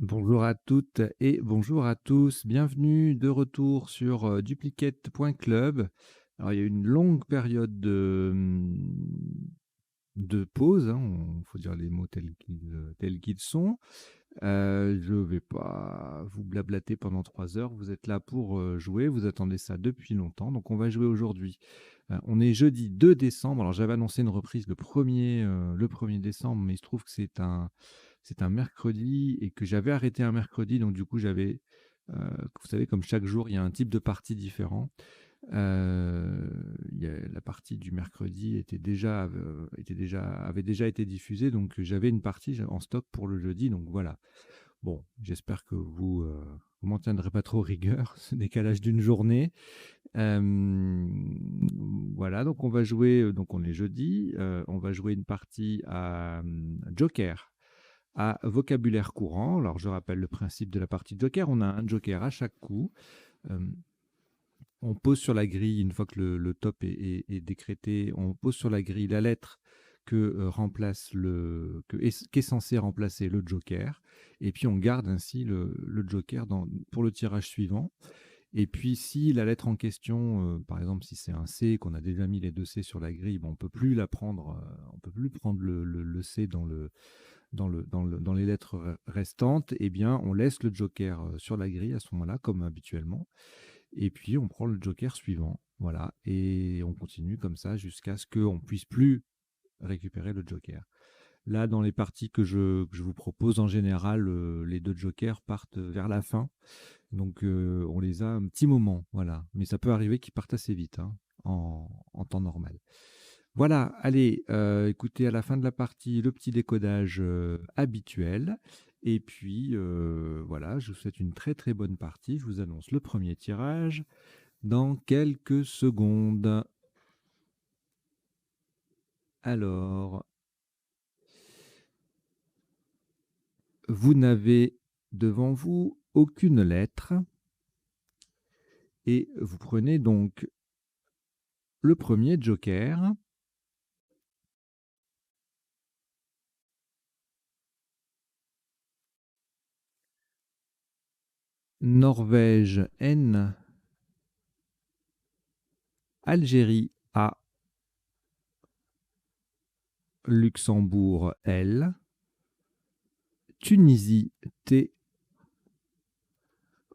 Bonjour à toutes et bonjour à tous. Bienvenue de retour sur duplicate.club. Alors, il y a eu une longue période de pause, il faut dire les mots tels qu'ils sont. Je ne vais pas vous blablater pendant 3 heures. Vous êtes là pour jouer. Vous attendez ça depuis longtemps. Donc, on va jouer aujourd'hui. On est jeudi 2 décembre. Alors, j'avais annoncé une reprise le 1er décembre, mais il se trouve que c'est un mercredi et que j'avais arrêté un mercredi. Donc, du coup, vous savez, comme chaque jour, il y a un type de partie différent. La partie du mercredi avait déjà été diffusée, donc j'avais une partie en stock pour le jeudi, donc voilà. Bon, j'espère que vous m'en tiendrez pas trop rigueur, ce décalage d'une journée. Voilà, donc on va jouer, donc on est jeudi, on va jouer une partie à Joker, à vocabulaire courant. Alors je rappelle le principe de la partie Joker, on a un Joker à chaque coup. Euh, on pose sur la grille, une fois que le top est décrété, on pose sur la grille la lettre qu'est censé remplacer le Joker, et puis on garde ainsi le Joker pour le tirage suivant. Et puis si la lettre en question, par exemple si c'est un C, qu'on a déjà mis les deux C sur la grille, on peut plus la prendre, on peut plus prendre le C dans les lettres restantes, eh bien on laisse le Joker sur la grille à ce moment-là, comme habituellement. Et puis, on prend le joker suivant. Voilà. Et on continue comme ça jusqu'à ce qu'on ne puisse plus récupérer le joker. Là, dans les parties que je vous propose, en général, les deux jokers partent vers la fin. Donc, on les a un petit moment. Voilà. Mais ça peut arriver qu'ils partent assez vite, en temps normal. Voilà, allez, écoutez à la fin de la partie le petit décodage habituel. Et puis, voilà, je vous souhaite une très très bonne partie. Je vous annonce le premier tirage dans quelques secondes. Alors, vous n'avez devant vous aucune lettre et vous prenez donc le premier joker. Norvège N, Algérie A, Luxembourg L, Tunisie T,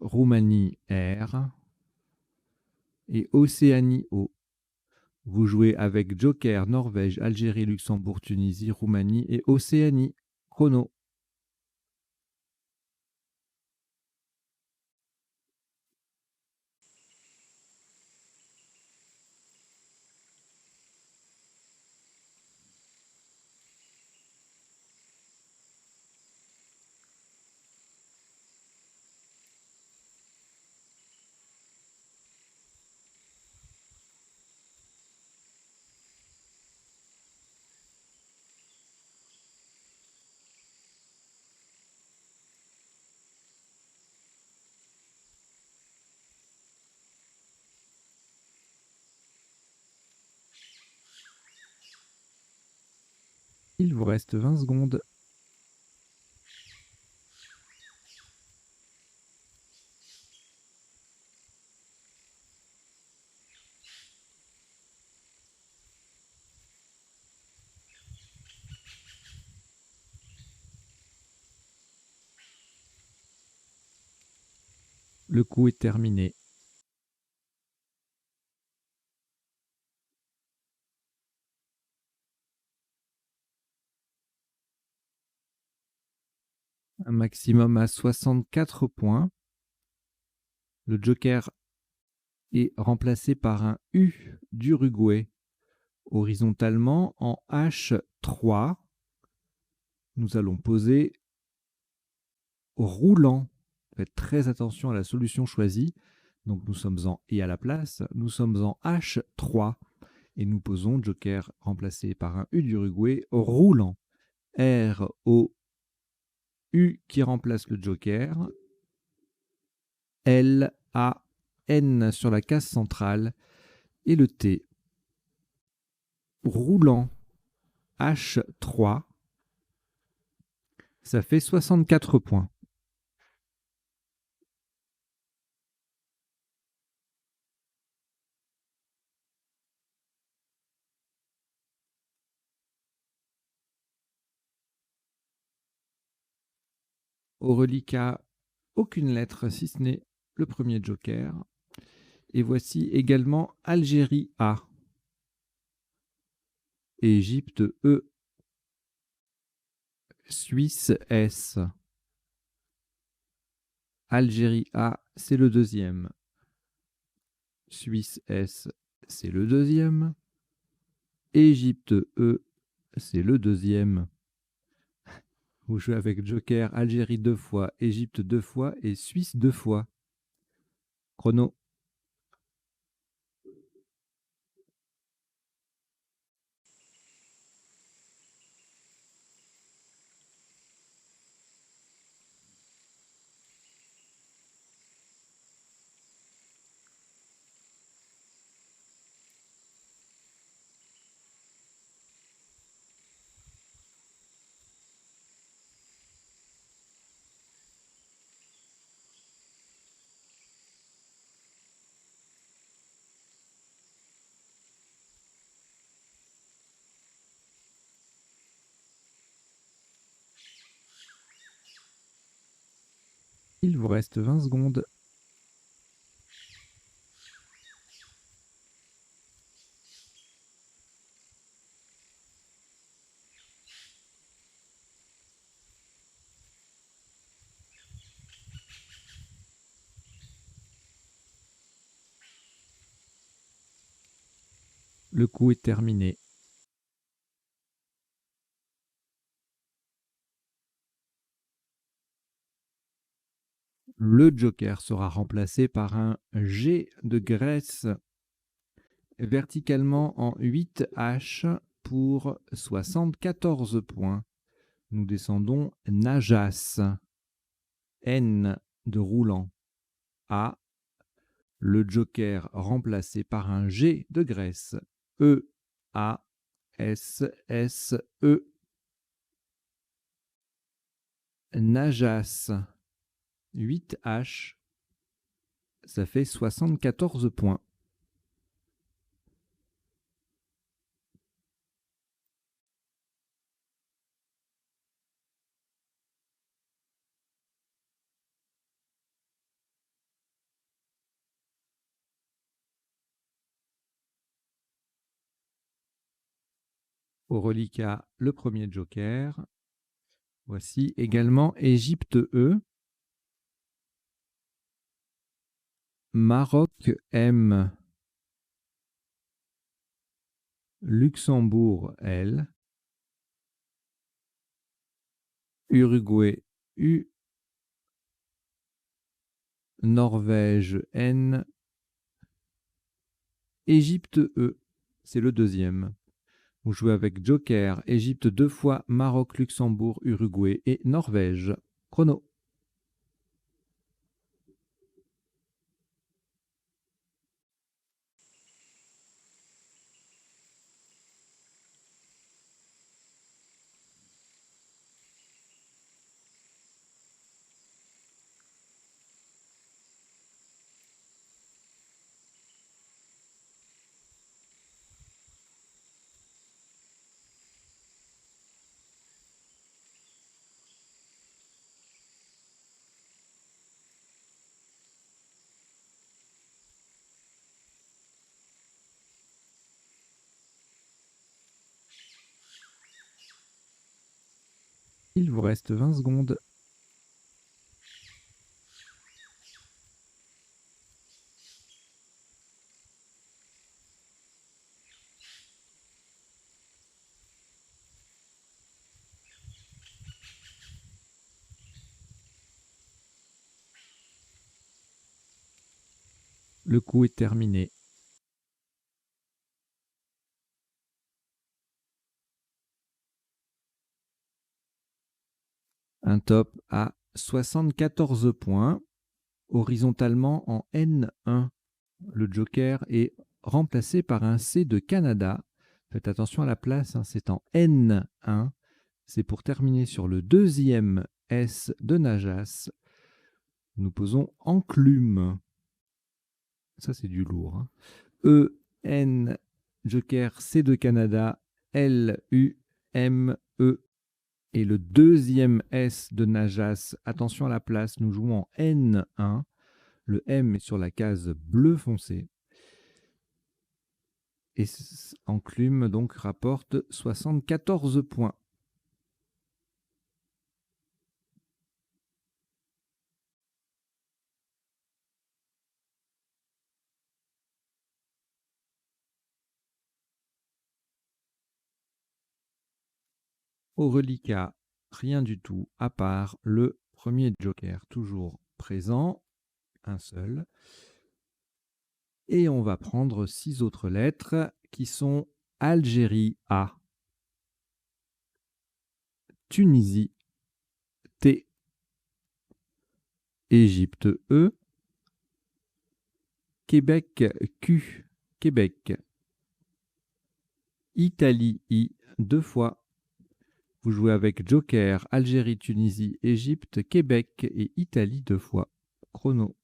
Roumanie R et Océanie O. Vous jouez avec Joker, Norvège, Algérie, Luxembourg, Tunisie, Roumanie et Océanie. Chrono. Il vous reste 20 secondes. Le coup est terminé. Un maximum à 64 points. Le joker est remplacé par un U d'Uruguay. Horizontalement, en H3, nous allons poser roulant. Faites très attention à la solution choisie. Donc nous sommes et à la place, nous sommes en H3 et nous posons joker remplacé par un U d'Uruguay roulant. R-O-U qui remplace le joker. L-A-N sur la case centrale et le T. Roulant H3. Ça fait 64 points. Au reliquat, aucune lettre si ce n'est le premier joker. Et voici également Algérie A, Égypte E, Suisse S. Algérie A, c'est le deuxième. Suisse S, c'est le deuxième. Égypte E, c'est le deuxième. Vous jouez avec joker Algérie 2 fois, Égypte 2 fois et Suisse 2 fois. Chrono. Il vous reste 20 secondes. Le coup est terminé. Le joker sera remplacé par un G de Grèce verticalement en 8H pour 74 points. Nous descendons Najas. N de roulant. A. Le joker remplacé par un G de Grèce. E. A. S. S. E. Najas. 8H. Ça fait 74 points. Au reliquat, le premier joker. Voici également Égypte E. Maroc M. Luxembourg L. Uruguay U. Norvège N. Égypte E. C'est le deuxième. Vous jouez avec joker, Égypte 2 fois, Maroc, Luxembourg, Uruguay et Norvège. Chrono. Il vous reste 20 secondes. Le coup est terminé. Un top à 74 points, horizontalement en N1. Le joker est remplacé par un C de Canada. Faites attention à la place, hein, c'est en N1. C'est pour terminer sur le deuxième S de Najas. Nous posons enclume. Ça, c'est du lourd. Hein. E, N, joker, C de Canada, L, U, M, E. Et le deuxième S de Najas, attention à la place, nous jouons en N1. Le M est sur la case bleu foncé. Et Enclume donc rapporte 74 points. Au reliquat, rien du tout, à part le premier joker, toujours présent, un seul. Et on va prendre 6 autres lettres qui sont Algérie A, Tunisie T, Égypte E, Québec Q, Québec, Italie I, 2 fois. Vous jouez avec Joker, Algérie, Tunisie, Égypte, Québec et Italie 2 fois. Chrono.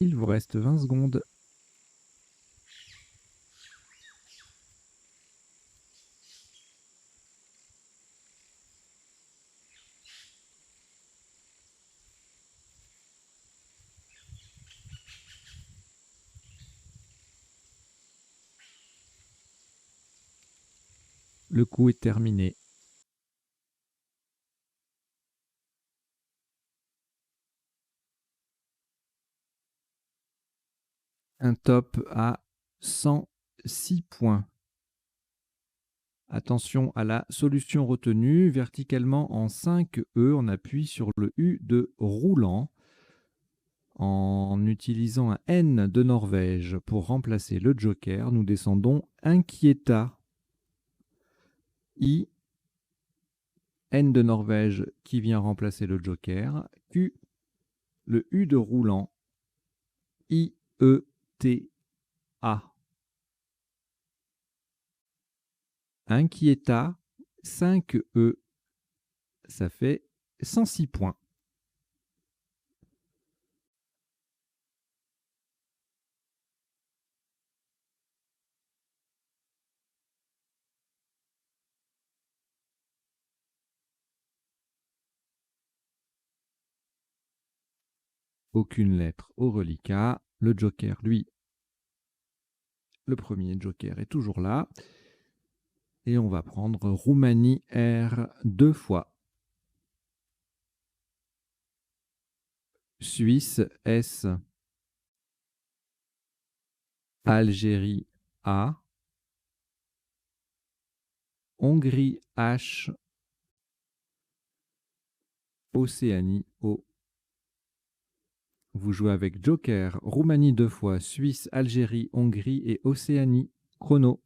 Il vous reste 20 secondes. Le coup est terminé. Un top à 106 points. Attention à la solution retenue. Verticalement en 5 E, on appuie sur le U de roulant en utilisant un N de Norvège pour remplacer le joker. Nous descendons Inquieta. I, N de Norvège qui vient remplacer le joker. Q, le U de roulant. I, E, T, A. Inquieta, 5 E, ça fait 106 points. Aucune lettre au reliquat. Le joker, lui, le premier joker est toujours là. Et on va prendre Roumanie R 2 fois. Suisse S. Algérie A. Hongrie H. Océanie O. Vous jouez avec joker, Roumanie 2 fois, Suisse, Algérie, Hongrie et Océanie. Chrono.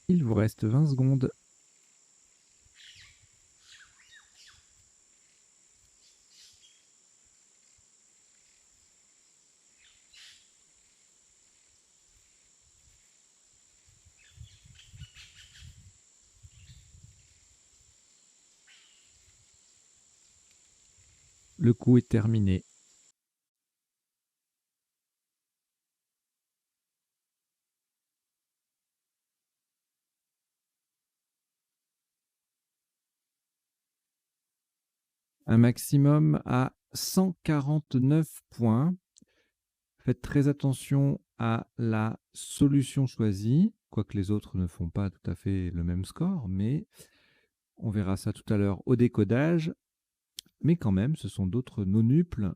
Il vous reste 20 secondes. Le coup est terminé. Un maximum à 149 points. Faites très attention à la solution choisie, quoique les autres ne font pas tout à fait le même score, mais on verra ça tout à l'heure au décodage. Mais quand même, ce sont d'autres nonuples.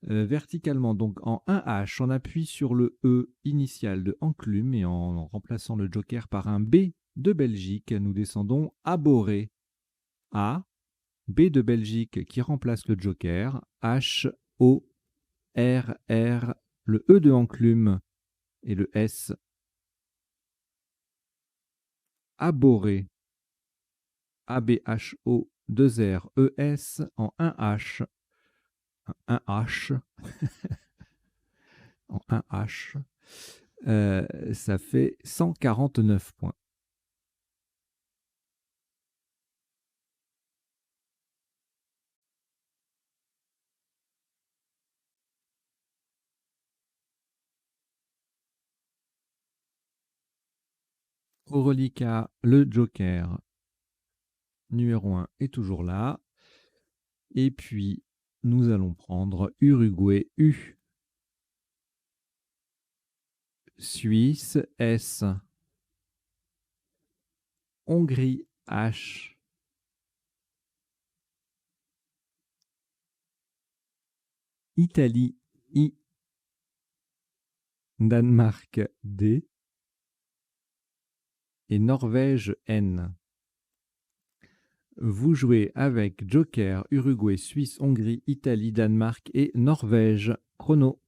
Verticalement, donc en 1H, on appuie sur le E initial de enclume et en remplaçant le joker par un B de Belgique, nous descendons à Boré. A, B de Belgique qui remplace le joker, H, O, R, R, le E de enclume et le S. Aboré, A-B-H-O, 2 R, E-S en 1H. 1H. En 1H. Ça fait 149 points. Au reliquat, le joker numéro 1 est toujours là. Et puis, nous allons prendre Uruguay U. Suisse S. Hongrie H. Italie I. Danemark D. Et Norvège N. Vous jouez avec Joker, Uruguay, Suisse, Hongrie, Italie, Danemark et Norvège. Chrono.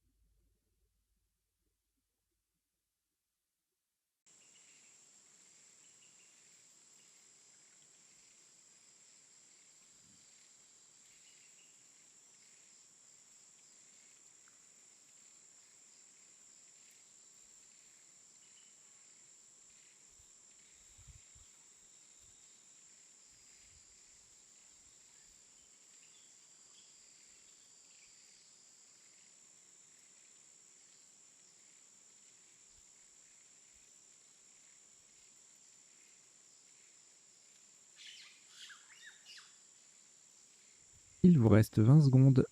Il vous reste 20 secondes.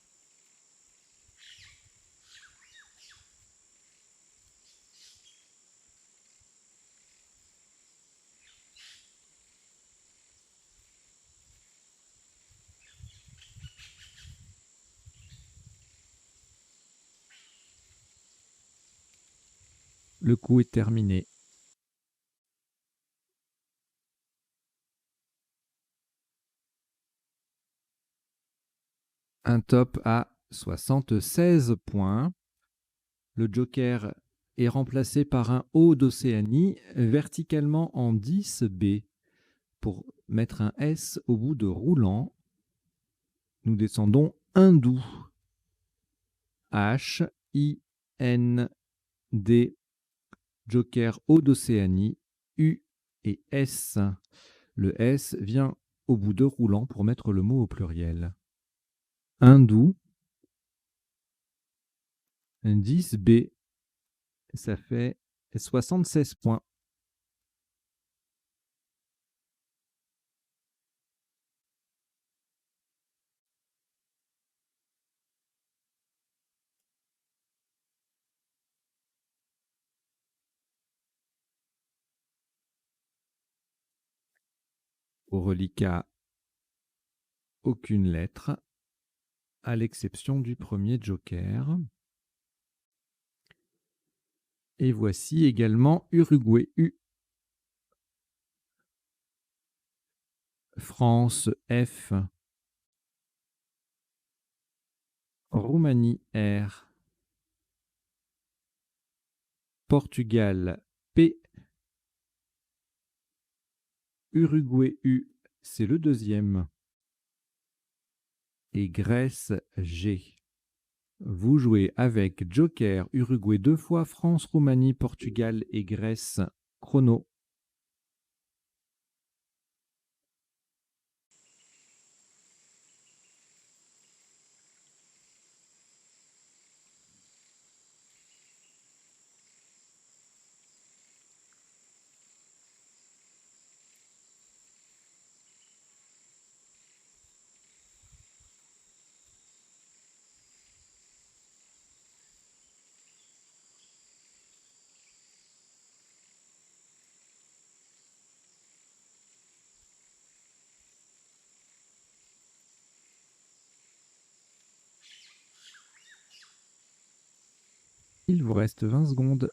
Le coup est terminé. Un top à 76 points. Le joker est remplacé par un O d'Océanie verticalement en 10B. Pour mettre un S au bout de roulant, nous descendons hindou. H, I, N, D, joker O d'Océanie, U et S. Le S vient au bout de roulant pour mettre le mot au pluriel. Hindou, 10B, ça fait 76 points. Au reliquat, aucune lettre, à l'exception du premier joker. Et voici également Uruguay U. France F. Roumanie R. Portugal P. Uruguay U, c'est le deuxième. Et Grèce G. Vous jouez avec Joker, Uruguay 2 fois, France, Roumanie, Portugal et Grèce. Chrono. Il vous reste 20 secondes.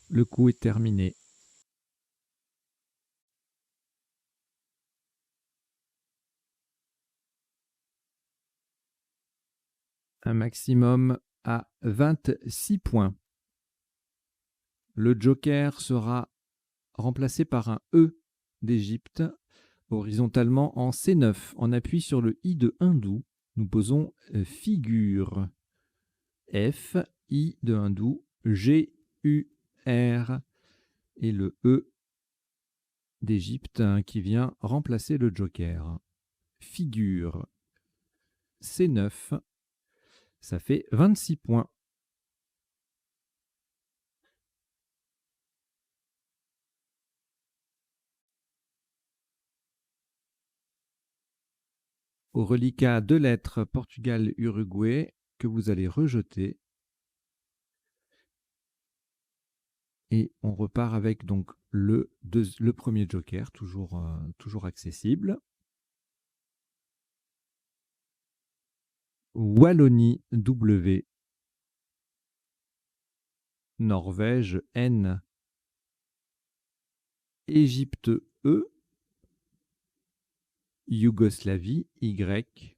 Le coup est terminé. Un maximum à 26 points. Le joker sera remplacé par un E d'Égypte horizontalement en C9. En appui sur le I de hindou, nous posons figure. F, I de hindou, G, U, R et le E d'Égypte qui vient remplacer le joker. Figure. C9. Ça fait 26 points. Au reliquat 2 lettres Portugal-Uruguay que vous allez rejeter. Et on repart avec donc le premier joker, toujours accessible. Wallonie W. Norvège N. Égypte E. Yougoslavie Y.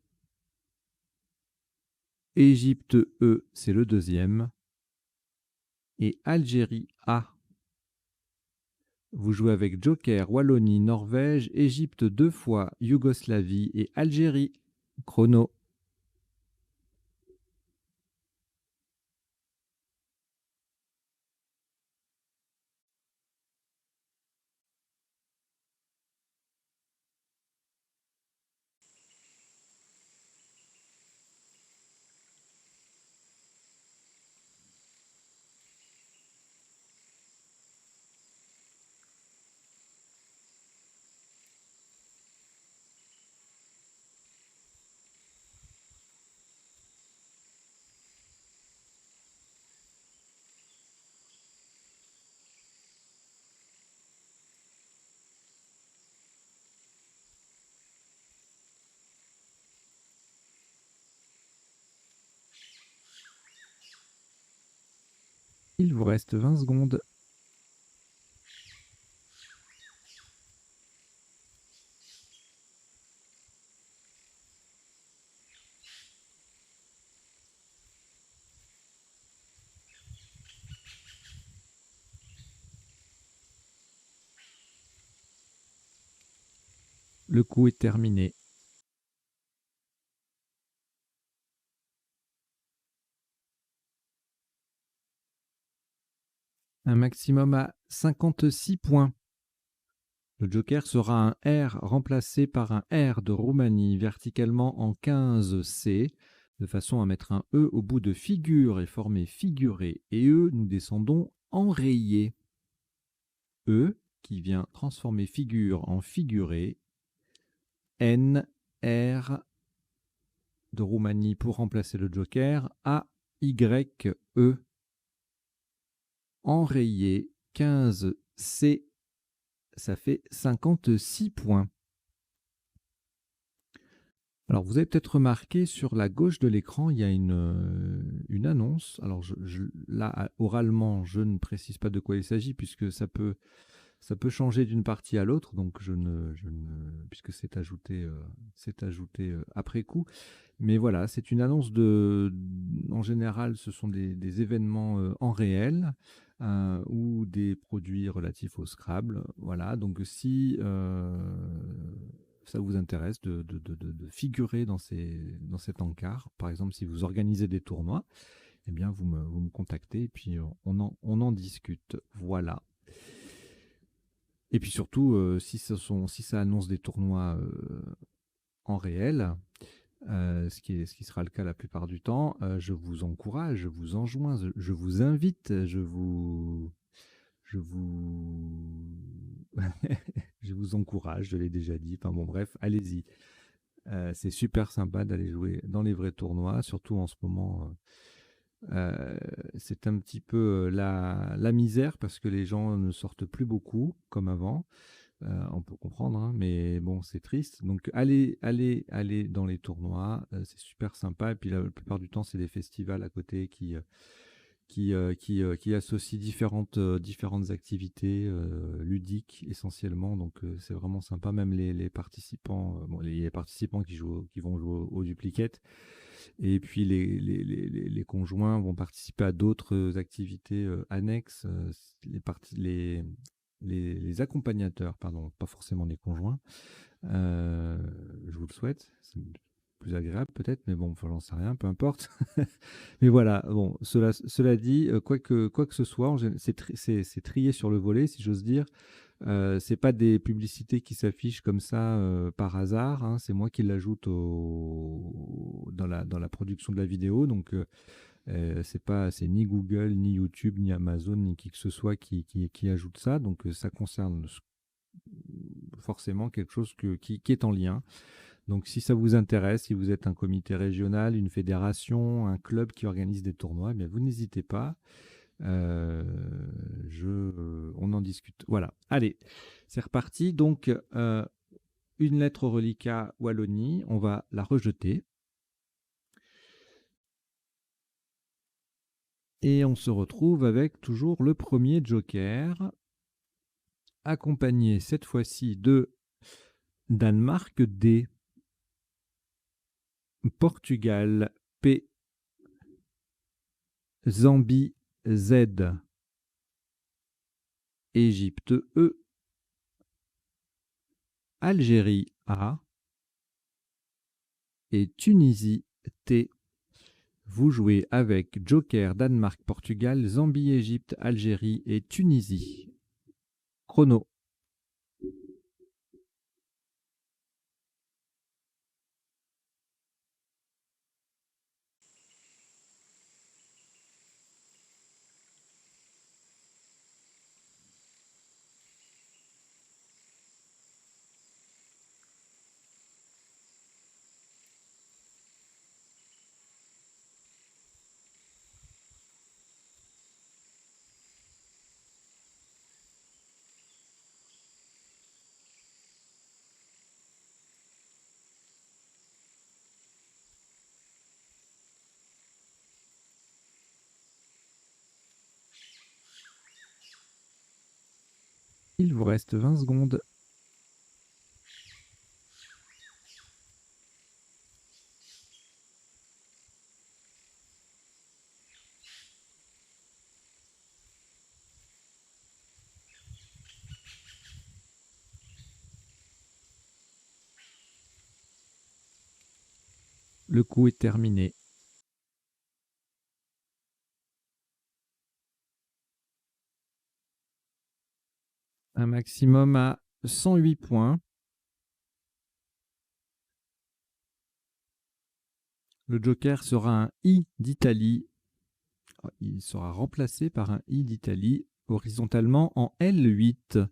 Égypte E, c'est le deuxième. Et Algérie A. Vous jouez avec Joker, Wallonie, Norvège, Égypte 2 fois, Yougoslavie et Algérie. Chrono. Il vous reste 20 secondes. Le coup est terminé. Un maximum à 56 points. Le joker sera un R remplacé par un R de Roumanie verticalement en 15C, de façon à mettre un E au bout de figure et former figuré. Et E, nous descendons enrayé. E, qui vient transformer figure en figuré. N, R de Roumanie pour remplacer le joker. A, Y, E. Enrayé, 15C, ça fait 56 points. Alors, vous avez peut-être remarqué sur la gauche de l'écran, il y a une annonce. Alors, là, oralement, je ne précise pas de quoi il s'agit, puisque ça peut changer d'une partie à l'autre, donc puisque c'est ajouté, après coup. Mais voilà, c'est une annonce en général, ce sont des événements en réel ou des produits relatifs au Scrabble. Voilà, donc si ça vous intéresse de figurer dans cet encart, par exemple, si vous organisez des tournois, eh bien, vous me contactez et puis on en discute. Voilà. Et puis surtout, si ça annonce des tournois en réel, ce qui sera le cas la plupart du temps, je vous encourage, je vous enjoins, je vous invite, je vous, je vous encourage, je l'ai déjà dit. Enfin bon, bref, allez-y. C'est super sympa d'aller jouer dans les vrais tournois, surtout en ce moment. C'est un petit peu la misère parce que les gens ne sortent plus beaucoup comme avant. On peut comprendre, hein, mais bon, c'est triste. Donc, allez dans les tournois, c'est super sympa. Et puis, la plupart du temps, c'est des festivals à côté qui associent différentes activités ludiques essentiellement. Donc, c'est vraiment sympa. Même les participants, bon, les participants qui vont jouer au duplicate. Et puis, les conjoints vont participer à d'autres activités annexes. Les accompagnateurs, pardon, pas forcément les conjoints. Je vous le souhaite. C'est plus agréable peut-être, mais bon, enfin, j'en sais rien, peu importe. Mais voilà, bon, cela dit, quoi que ce soit, c'est trié sur le volet, si j'ose dire. C'est pas des publicités qui s'affichent comme ça par hasard, hein. C'est moi qui l'ajoute dans la production de la vidéo. Donc, c'est ni Google, ni YouTube, ni Amazon, ni qui que ce soit qui ajoute ça. Donc, ça concerne forcément quelque chose qui est en lien. Donc, si ça vous intéresse, si vous êtes un comité régional, une fédération, un club qui organise des tournois, eh bien, vous n'hésitez pas. Euh, on en discute. Voilà. Allez, c'est reparti. Donc, une lettre au reliquat Wallonie, on va la rejeter. Et on se retrouve avec toujours le premier joker, accompagné cette fois-ci de Danemark D, Portugal P, Zambie Z, Égypte E, Algérie A et Tunisie T. Vous jouez avec Joker, Danemark, Portugal, Zambie, Égypte, Algérie et Tunisie. Chrono. Il vous reste 20 secondes. Le coup est terminé. Un maximum à 108 points. Le joker sera un I d'Italie. Il sera remplacé par un I d'Italie horizontalement en L8.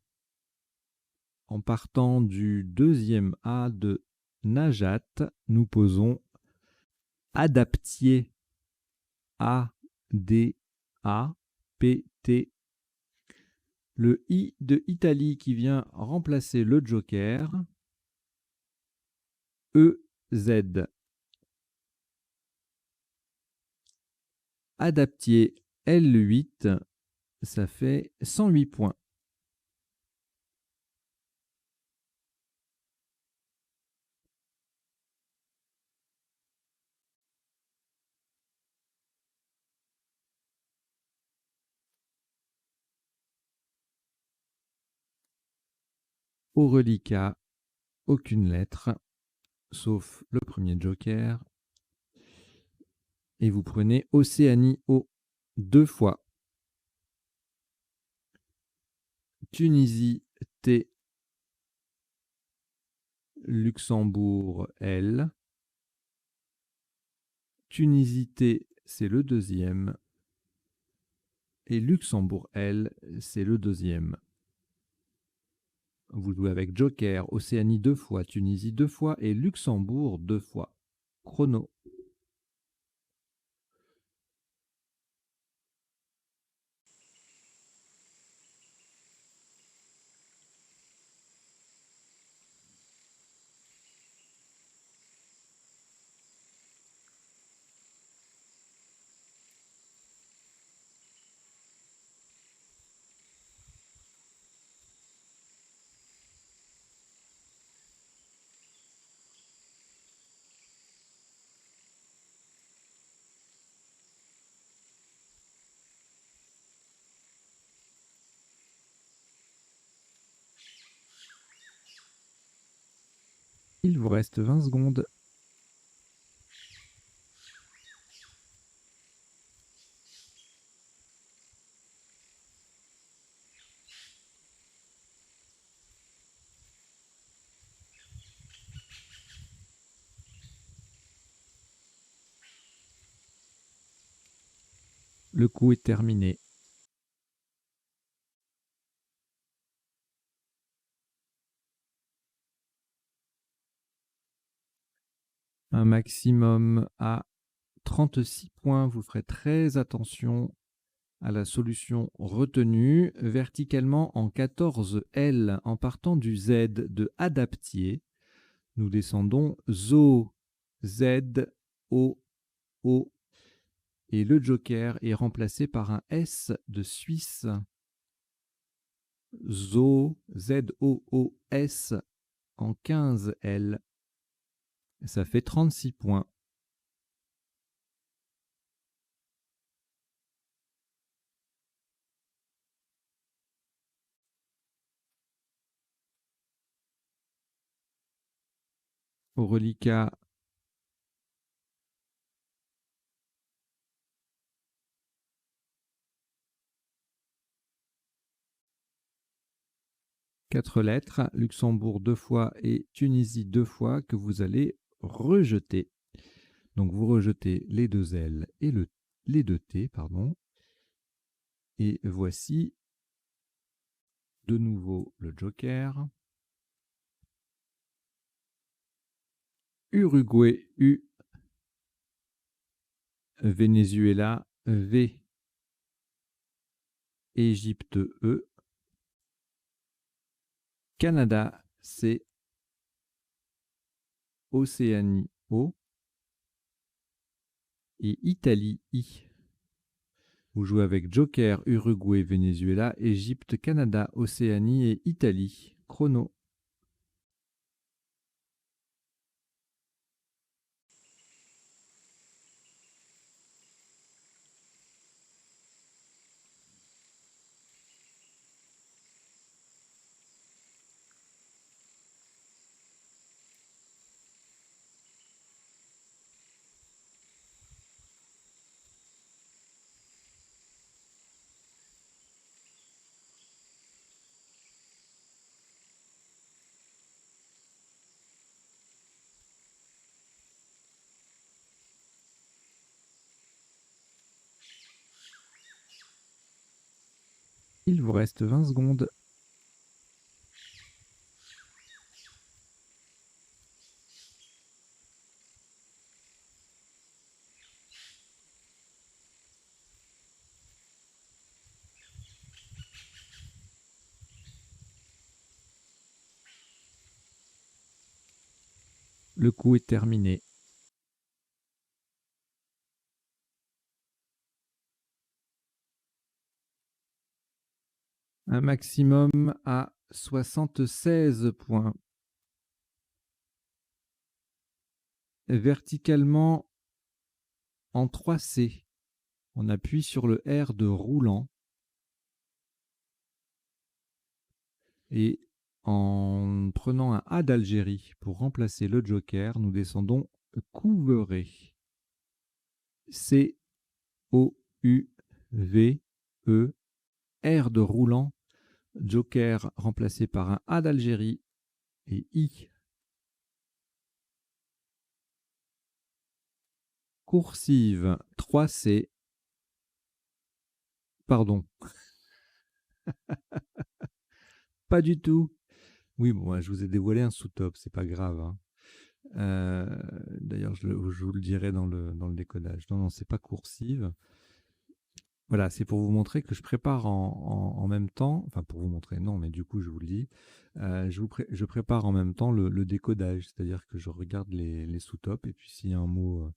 En partant du deuxième A de Najat, nous posons adaptier A, D, A, P, T. Le I de Italie qui vient remplacer le joker. E, Z. Adaptier L8, ça fait 108 points. Au reliquat, aucune lettre, sauf le premier joker. Et vous prenez Océanie O 2 fois. Tunisie T. Luxembourg L. Tunisie T, c'est le deuxième. Et Luxembourg L, c'est le deuxième. Vous jouez avec Joker, Océanie 2 fois, Tunisie 2 fois et Luxembourg 2 fois. Chrono. Il vous reste 20 secondes. Le coup est terminé. Un maximum à 36 points. Vous ferez très attention à la solution retenue. Verticalement en 14L, en partant du Z de adaptier, nous descendons ZO, Z, O, O. Et le joker est remplacé par un S de Suisse. ZO, Z-O-O-S en 15L. Ça fait 36 points. Au reliquat, quatre lettres, Luxembourg 2 fois et Tunisie 2 fois que vous allez rejeter. Donc vous rejetez les deux L et les deux T, pardon. Et voici de nouveau le joker. Uruguay U, Venezuela V, Égypte E, Canada C, Océanie O et Italie I. Vous jouez avec Joker, Uruguay, Venezuela, Égypte, Canada, Océanie et Italie. Chrono. Il vous reste 20 secondes. Le coup est terminé. Un maximum à 76 points. Verticalement en 3C. On appuie sur le R de roulant. Et en prenant un A d'Algérie pour remplacer le joker, nous descendons Couveré. C, O, U, V, E, R de roulant, joker remplacé par un A d'Algérie et I. Coursive 3C. Pardon. Pas du tout. Oui, bon, ouais, je vous ai dévoilé un sous-top, c'est pas grave, hein. D'ailleurs, je vous le dirai dans le décodage. Non, non, c'est pas coursive. Voilà, c'est pour vous montrer que je prépare en même temps, enfin pour vous montrer, non, mais du coup, je vous le dis, je prépare en même temps le décodage, c'est-à-dire que je regarde les sous-tops et puis s'il y a un mot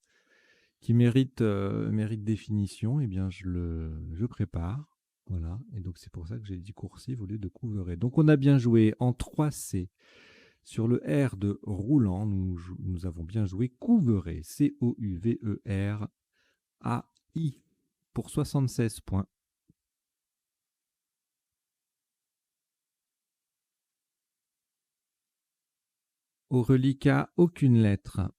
qui mérite définition, eh bien, je prépare. Voilà, et donc c'est pour ça que j'ai dit coursive au lieu de couveré. Donc on a bien joué en 3C. Sur le R de roulant, nous avons bien joué couveré, C-O-U-V-E-R-A-I, pour 76 points. Au reliquat, aucune lettre.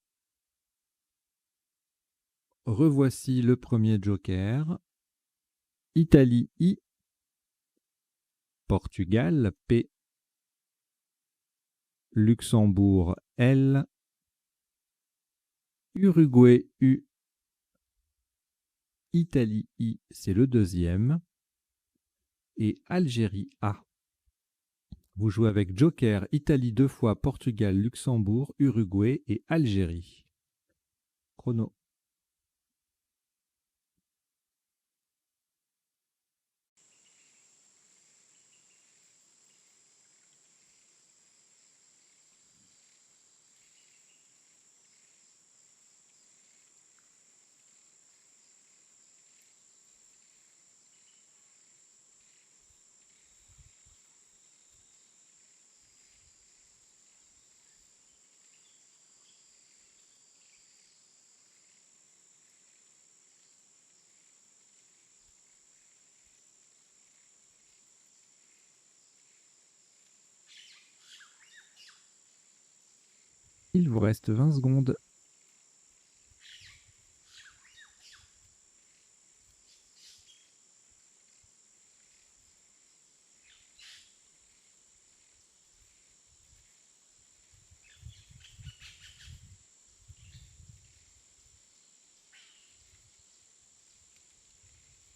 Revoici le premier joker. Italie, I. Portugal, P. Luxembourg, L. Uruguay, U. Italie, I, c'est le deuxième. Et Algérie, A. Vous jouez avec joker, Italie 2 fois, Portugal, Luxembourg, Uruguay et Algérie. Chrono. Il vous reste 20 secondes.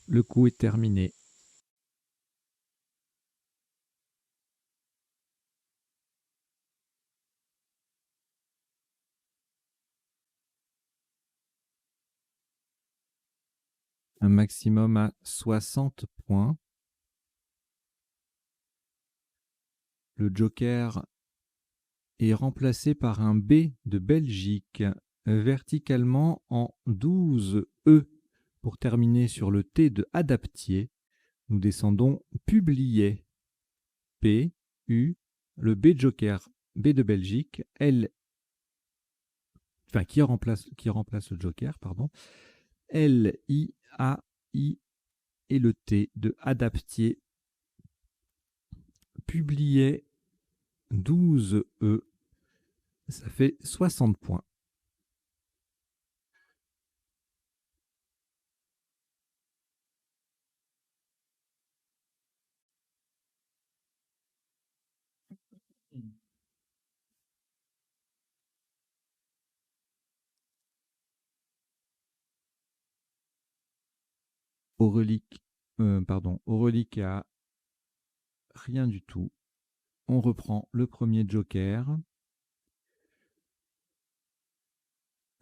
Le coup est terminé. Un maximum à 60 points. Le joker est remplacé par un B de Belgique, verticalement en 12 E. Pour terminer sur le T de adaptier, nous descendons publié. P, U, le B joker, B de Belgique, L, enfin qui remplace le joker, pardon, L, I, A, I et le T de adaptier, publié 12 E, ça fait 60 points. Au relique, au reliquat, rien du tout. On reprend le premier joker,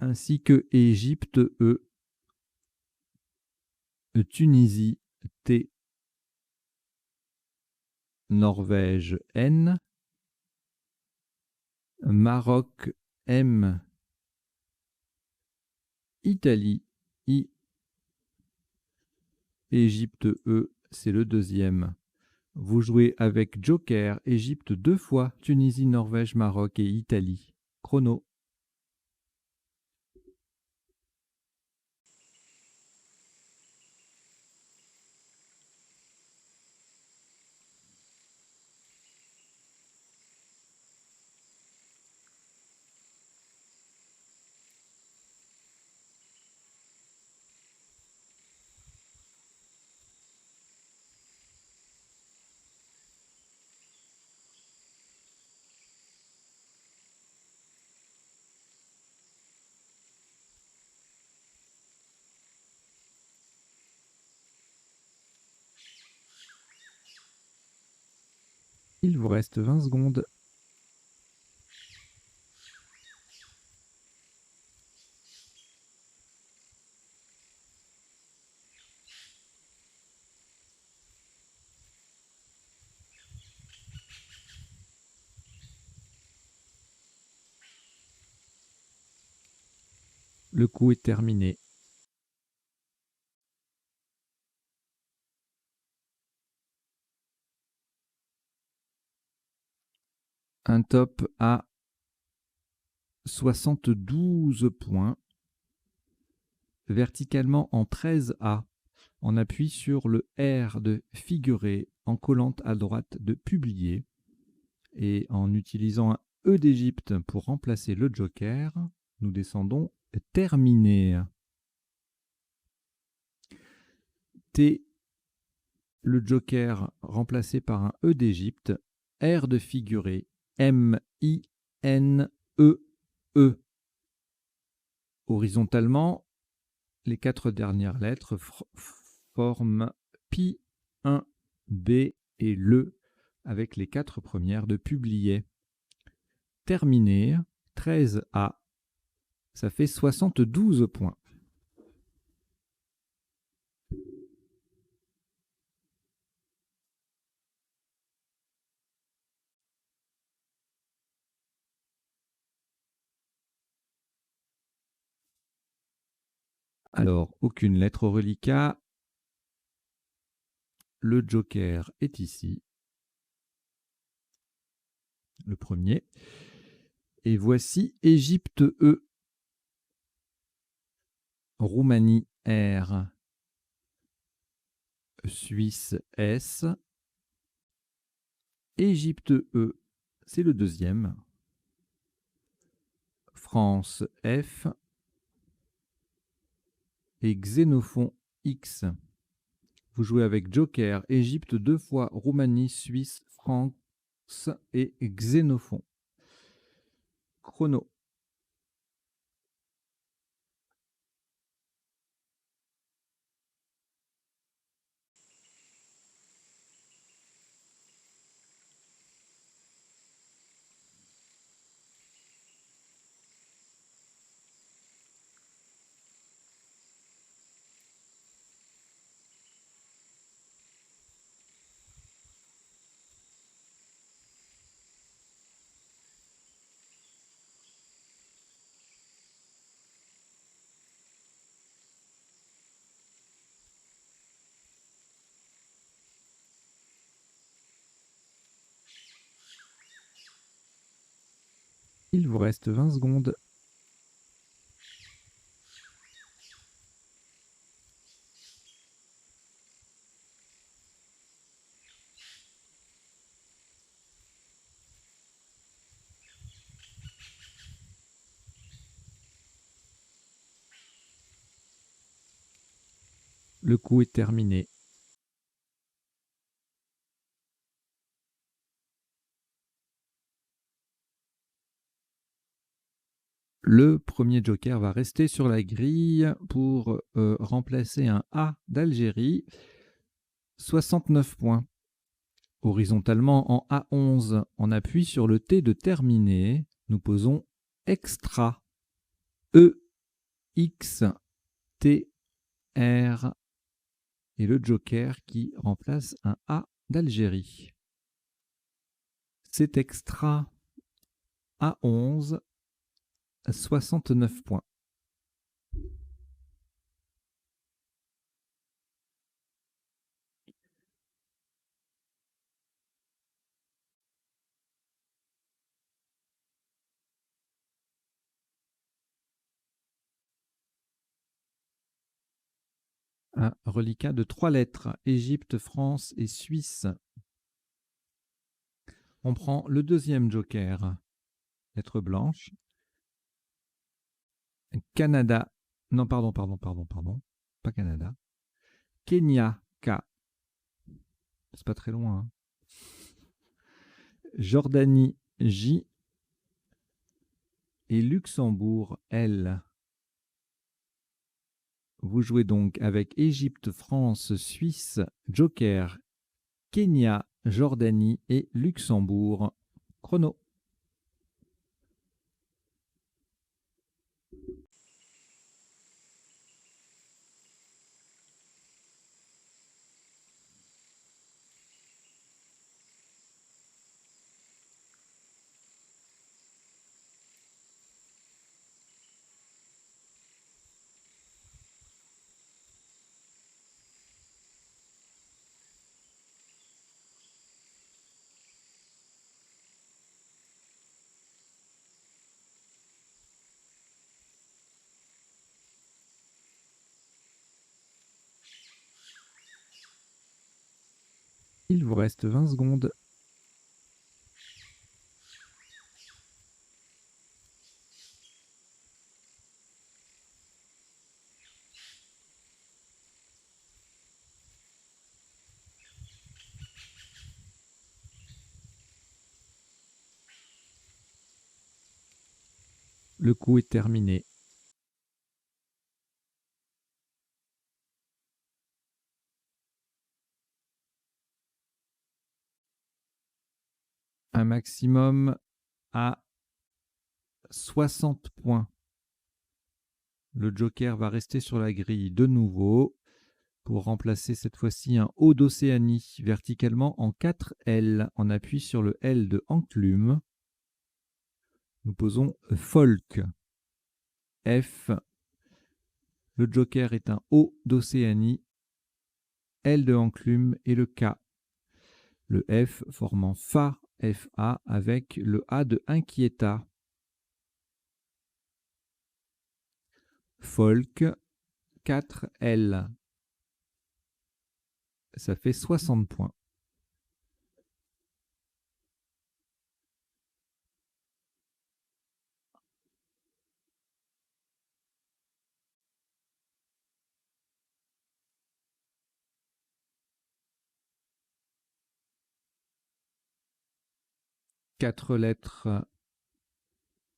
ainsi que Égypte E, Tunisie T, Norvège N, Maroc M, Italie I, Égypte E, c'est le deuxième. Vous jouez avec joker, Égypte 2 fois, Tunisie, Norvège, Maroc et Italie. Chrono. Il vous reste 20 secondes. Le coup est terminé. Un top à 72 points. Verticalement en 13A. On appuie sur le R de figurer en collant à droite de publier. Et en utilisant un E d'Égypte pour remplacer le joker, nous descendons terminé. T, le joker remplacé par un E d'Égypte. R de figurer. M-I-N-E-E. Horizontalement, les 4 dernières lettres forment Pi, 1, B et le, avec les 4 premières de publier. Terminé, 13A, ça fait 72 points. Alors, aucune lettre au reliquat. Le joker est ici. Le premier. Et voici Égypte E. Roumanie R. Suisse S. Égypte E, c'est le deuxième. France F. Et Xénophon X. Vous jouez avec joker, Égypte 2 fois, Roumanie, Suisse, France et Xénophon. Chrono. Il vous reste 20 secondes. Le coup est terminé. Le premier joker va rester sur la grille pour remplacer un A d'Algérie. 69 points. Horizontalement en A11, on appuie sur le T de terminer. Nous posons extra. E, X, T, R. Et le joker qui remplace un A d'Algérie. C'est extra. A11, 69 points. Un reliquat de 3 lettres, Égypte, France et Suisse. On prend le deuxième joker, lettre blanche. Canada, non pardon, pas Canada. Kenya, K. C'est pas très loin. Hein. Jordanie, J. Et Luxembourg, L. Vous jouez donc avec Égypte, France, Suisse, joker, Kenya, Jordanie et Luxembourg. Chrono. Il vous reste 20 secondes. Le coup est terminé. Un maximum à 60 points. Le joker va rester sur la grille de nouveau pour remplacer cette fois-ci un haut d'Océanie verticalement en 4 L. On appuie sur le L de enclume. Nous posons folk. F. Le joker est un haut d'Océanie. L de enclume et le K. Le F formant Fa, FA avec le A de inquieta. Folk, 4L. Ça fait 60 points. Quatre lettres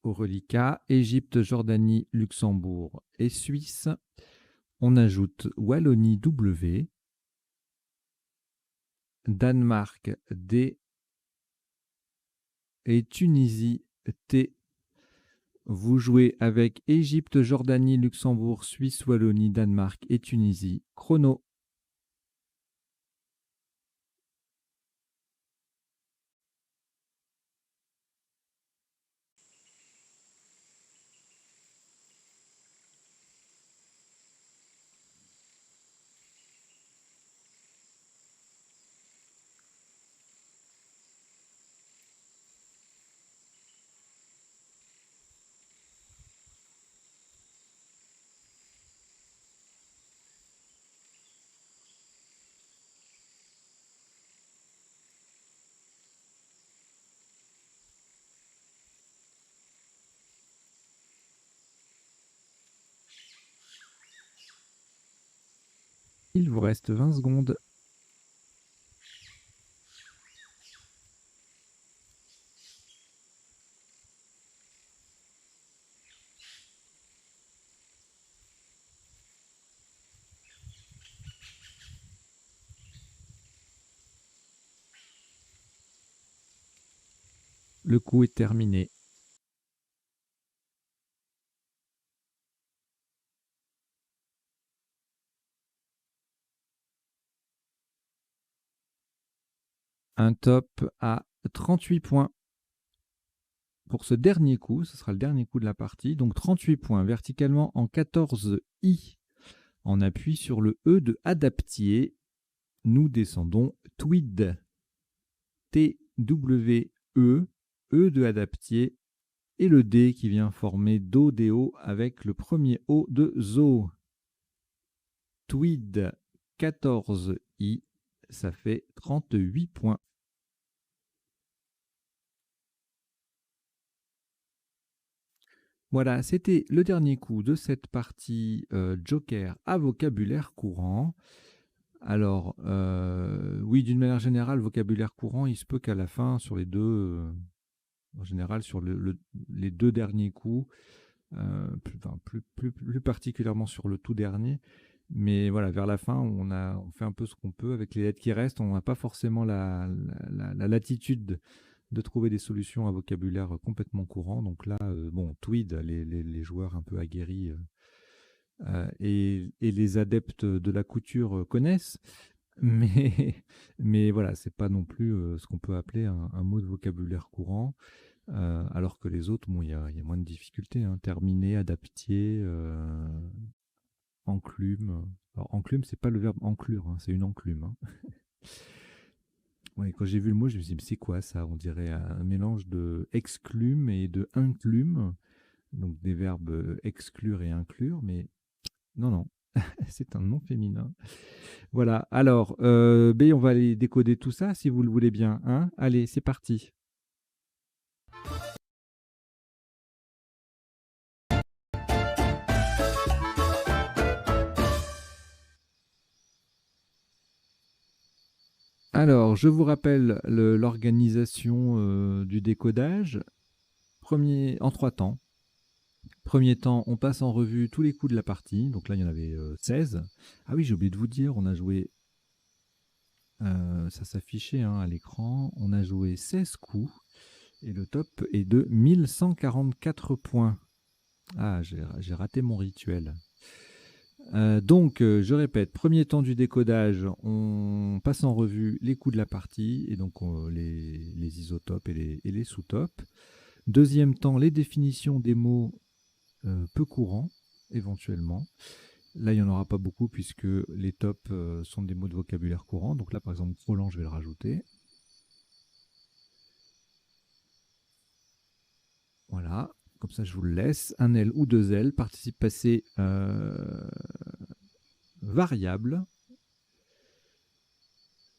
au reliquat. Égypte, Jordanie, Luxembourg et Suisse. On ajoute Wallonie W, Danemark D et Tunisie T. Vous jouez avec Égypte, Jordanie, Luxembourg, Suisse, Wallonie, Danemark et Tunisie. Chrono. Il vous reste 20 secondes. Le coup est terminé. Un top à 38 points. Pour ce dernier coup, ce sera le dernier coup de la partie, donc 38 points verticalement en 14 I. On appuie sur le E de adaptier. Nous descendons tweed. T-W-E, E de adaptier, et le D qui vient former Do, D-O avec le premier O de zo. Tweed 14 I, ça fait 38 points. Voilà, c'était le dernier coup de cette partie Joker à vocabulaire courant. Alors, oui, d'une manière générale, vocabulaire courant, il se peut qu'à la fin, sur les deux, en général, sur les deux derniers coups, plus particulièrement sur le tout dernier, mais voilà, vers la fin, on fait un peu ce qu'on peut avec les lettres qui restent. On n'a pas forcément la latitude de trouver des solutions à vocabulaire complètement courant. Donc là, bon, Tweed, les joueurs un peu aguerris et les adeptes de la couture connaissent, mais, mais voilà, c'est pas non plus ce qu'on peut appeler un mot de vocabulaire courant, alors que les autres, bon, il y a moins de difficultés, hein. Terminer, adapter, enclume. Alors, enclume, c'est pas le verbe enclure, hein, c'est une enclume, hein. Ouais, quand j'ai vu le mot, je me suis dit, mais c'est quoi ça? On dirait un mélange de exclume et de inclume, donc des verbes exclure et inclure, mais non, non. C'est un nom féminin. Voilà, alors, on va aller décoder tout ça si vous le voulez bien, hein. Allez, c'est parti. Alors, je vous rappelle l'organisation du décodage. En 3 temps. Premier temps, on passe en revue tous les coups de la partie. Donc là, il y en avait 16. Ah oui, j'ai oublié de vous dire, on a joué, ça s'affichait hein, à l'écran, on a joué 16 coups et le top est de 1144 points. Ah, j'ai raté mon rituel. Je répète, premier temps du décodage, on passe en revue les coups de la partie, et donc les isotopes et les sous-topes. Deuxième temps, les définitions des mots peu courants, éventuellement. Là, il n'y en aura pas beaucoup, puisque les tops sont des mots de vocabulaire courant. Donc là, par exemple, Roland, je vais le rajouter. Voilà, comme ça, je vous le laisse. Un L ou deux L, participe passé variable.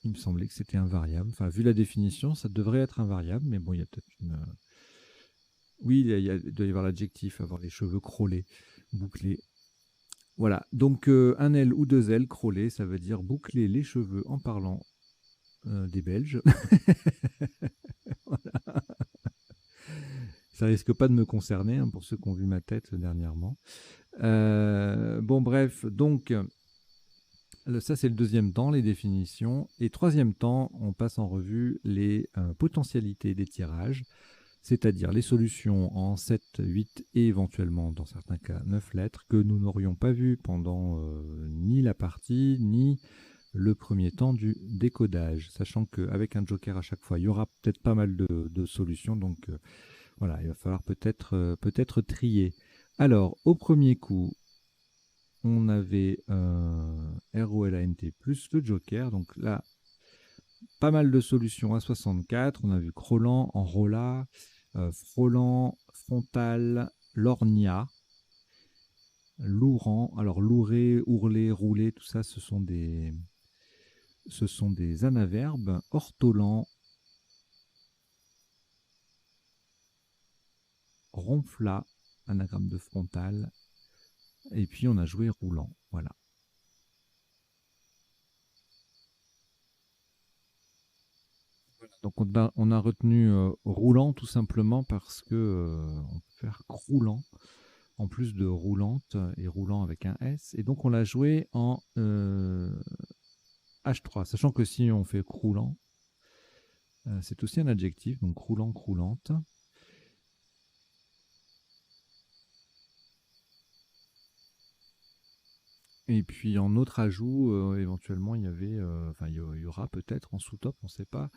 Il me semblait que c'était un variable. Enfin, vu la définition, ça devrait être un variable, mais bon, il y a peut-être une. Oui, il doit y avoir l'adjectif, avoir les cheveux crôlés, bouclés. Voilà, donc un L ou deux L, crôlés, ça veut dire boucler les cheveux en parlant des Belges. Voilà. Ça risque pas de me concerner, hein, pour ceux qui ont vu ma tête dernièrement. Bon, bref, donc ça, c'est le deuxième temps, les définitions. Et troisième temps, on passe en revue les potentialités des tirages, c'est-à-dire les solutions en 7, 8 et éventuellement, dans certains cas, 9 lettres que nous n'aurions pas vues pendant ni la partie, ni le premier temps du décodage, sachant qu'avec un joker à chaque fois, il y aura peut-être pas mal de solutions, donc voilà, il va falloir peut-être trier. Alors, au premier coup, on avait ROLANT plus le joker. Donc là, pas mal de solutions à 64. On a vu Crolan, Enrola, Frolan, Frontal, Lorgna, Louran. Alors lourer, ourler, rouler, tout ça, ce sont des anaverbes. Ortolan, Ronfla, anagramme de frontal. Et puis on a joué roulant. Voilà. Donc on a retenu roulant tout simplement parce que on peut faire croulant en plus de roulante et roulant avec un S. Et donc on l'a joué en H3, sachant que si on fait croulant, c'est aussi un adjectif, donc croulant, croulante. Et puis en autre ajout, éventuellement il y avait, enfin il y aura peut-être en sous-top, on ne sait pas,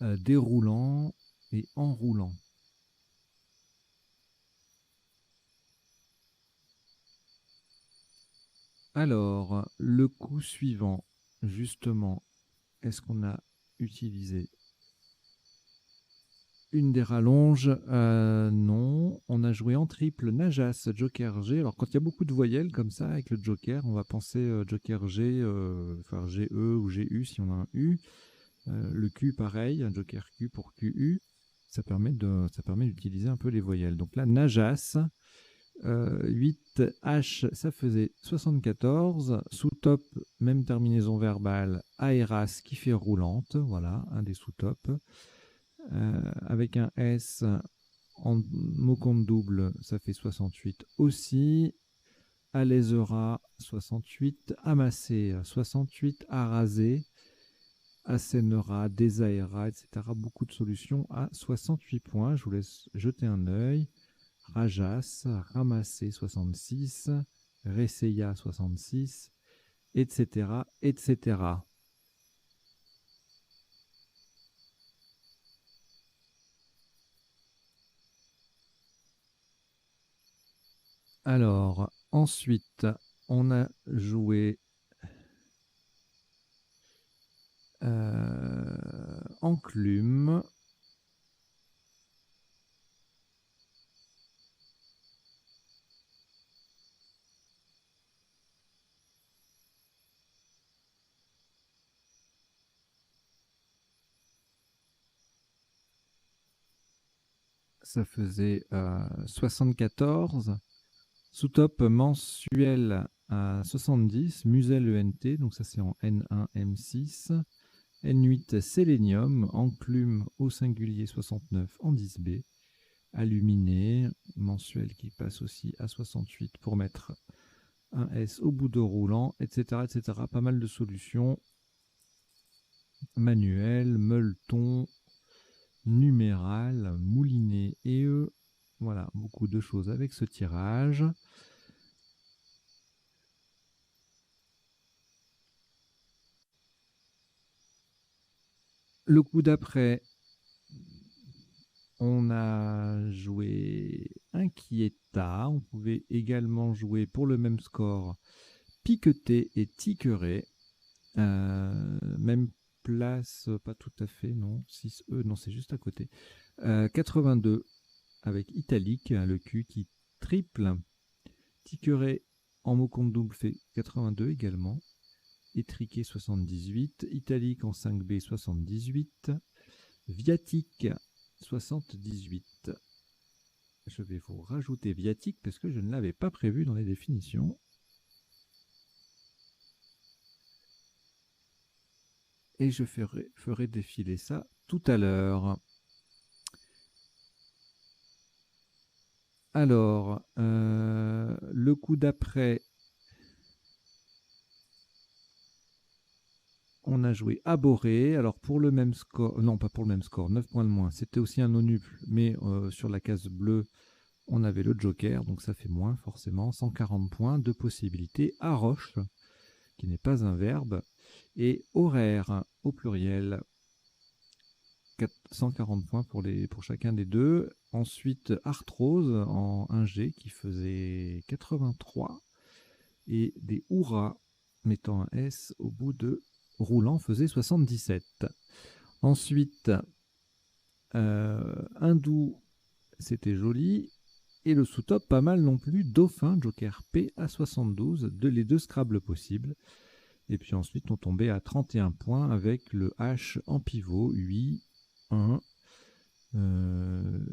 déroulant et enroulant. Alors, le coup suivant, justement, est-ce qu'on a utilisé une des rallonges? Non. On a joué en triple Najas, Joker G. Alors, quand il y a beaucoup de voyelles comme ça, avec le Joker, on va penser Joker G, faire GE ou GU si on a un U. Le Q, pareil, un Joker Q pour QU. Ça permet d'utiliser un peu les voyelles. Donc là, Najas, 8H, ça faisait 74. Sous-top, même terminaison verbale, Aeras qui fait roulante. Voilà, un des sous-tops. Avec un S en mot compte double, ça fait 68 aussi. Alaisera, 68. Amasser, 68. Araser, assénera, désaéra, etc. Beaucoup de solutions à 68 points. Je vous laisse jeter un œil. Rajas, ramasser 66, Reseya 66, etc., etc. Alors, ensuite, on a joué enclume. ça faisait 74. Sous-top mensuel à 70, Musel ENT, donc ça c'est en N1, M6. N8 Sélénium, enclume au singulier 69 en 10B. Aluminé, mensuel qui passe aussi à 68 pour mettre un S au bout de roulant, etc., etc. Pas mal de solutions. Manuel, meuleton, numéral, mouliné et voilà, beaucoup de choses avec ce tirage. Le coup d'après, on a joué Inquieta. On pouvait également jouer pour le même score Piqueté et Tiqueret. Même place, pas tout à fait, non. 6E, non, c'est juste à côté. 82 avec Italique, le Q qui triple. Tiqueret en mot compte double fait 82 également. Étriqué 78. Italique en 5B 78. Viatique 78. Je vais vous rajouter viatique parce que je ne l'avais pas prévu dans les définitions. Et je ferai défiler ça tout à l'heure. Alors, le coup d'après, on a joué Aboré. Alors, pour le même score, non, pas pour le même score, 9 points de moins. C'était aussi un nonuple, mais sur la case bleue, on avait le joker, donc ça fait moins forcément. 140 points, deux possibilités. Arroche, qui n'est pas un verbe, et horaire, au pluriel. 140 points pour chacun des deux. Ensuite, arthrose en 1G qui faisait 83. Et des hurrahs mettant un S au bout de roulant faisait 77. Ensuite, hindou, c'était joli. Et le sous-top, pas mal non plus. Dauphin, Joker P à 72, les deux Scrabble possibles. Et puis ensuite, on tombait à 31 points avec le H en pivot, 8, 1,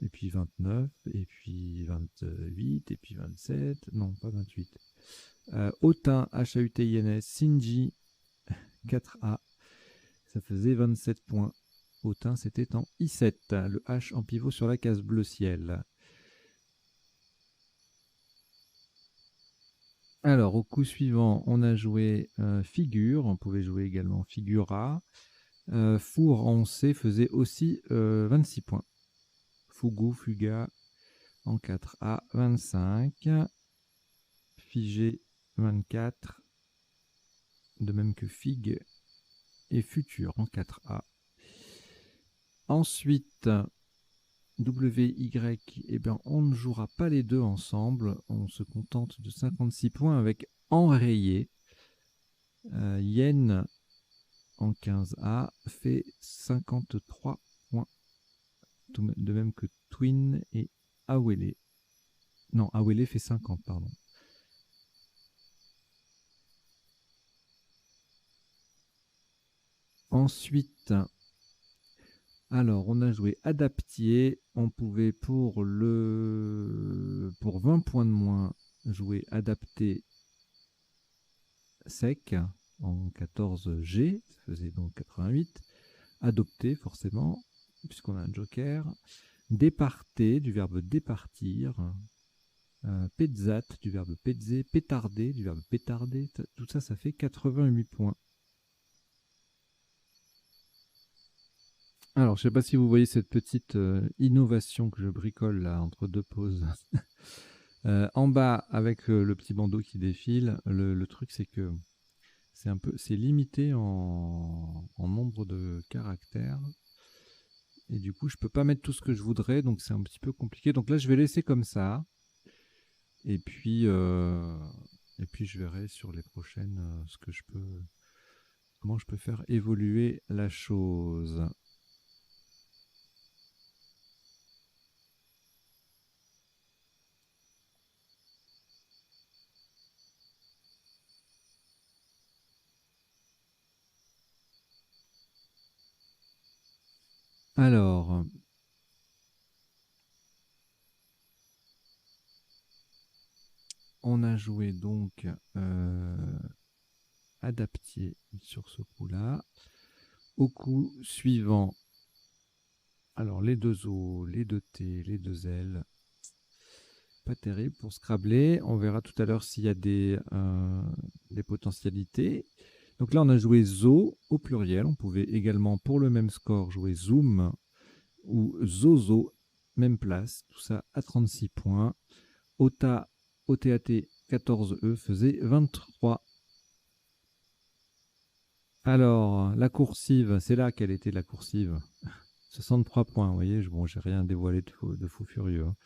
et puis 29, et puis 28, et puis 27, non, pas 28. Autin, H-A-U-T-I-N-S, Sinji, 4A, ça faisait 27 points. Autin, c'était en I7, le H en pivot sur la case bleu ciel. Alors, au coup suivant, on a joué figure, on pouvait jouer également figura. Four en C faisait aussi 26 points. Fugu, fuga en 4A, 25. Figé, 24. De même que figue et futur en 4A. Ensuite, WY, eh bien, on ne jouera pas les deux ensemble. On se contente de 56 points avec enrayé. Yen en 15A fait 53 points. De même que Twin et Awele. Non, Awele fait 50, pardon. Ensuite, alors, on a joué adaptier. On pouvait pour 20 points de moins jouer adapté sec en 14G, ça faisait donc 88. Adopter, forcément, puisqu'on a un joker. Départer, du verbe départir. Petzat, du verbe petzer. Pétarder, du verbe pétarder. Tout ça, ça fait 88 points. Alors, je ne sais pas si vous voyez cette petite innovation que je bricole là entre deux pauses. En bas, avec le petit bandeau qui défile, le truc c'est que c'est limité en nombre de caractères. Et du coup, je peux pas mettre tout ce que je voudrais, donc c'est un petit peu compliqué. Donc là, je vais laisser comme ça. Et puis je verrai sur les prochaines comment je peux faire évoluer la chose. Alors, On a joué donc adapté sur ce coup-là. Au coup suivant, alors les deux O, les deux T, les deux L, pas terrible pour Scrabble. On verra tout à l'heure s'il y a des potentialités. Donc là, on a joué Zo au pluriel. On pouvait également, pour le même score, jouer Zoom ou Zozo, même place. Tout ça à 36 points. OTA, OTAT 14E faisait 23. Alors, la coursive, c'est là qu'elle était la coursive. 63 points, vous voyez, bon, j'ai rien dévoilé de fou furieux. Hein.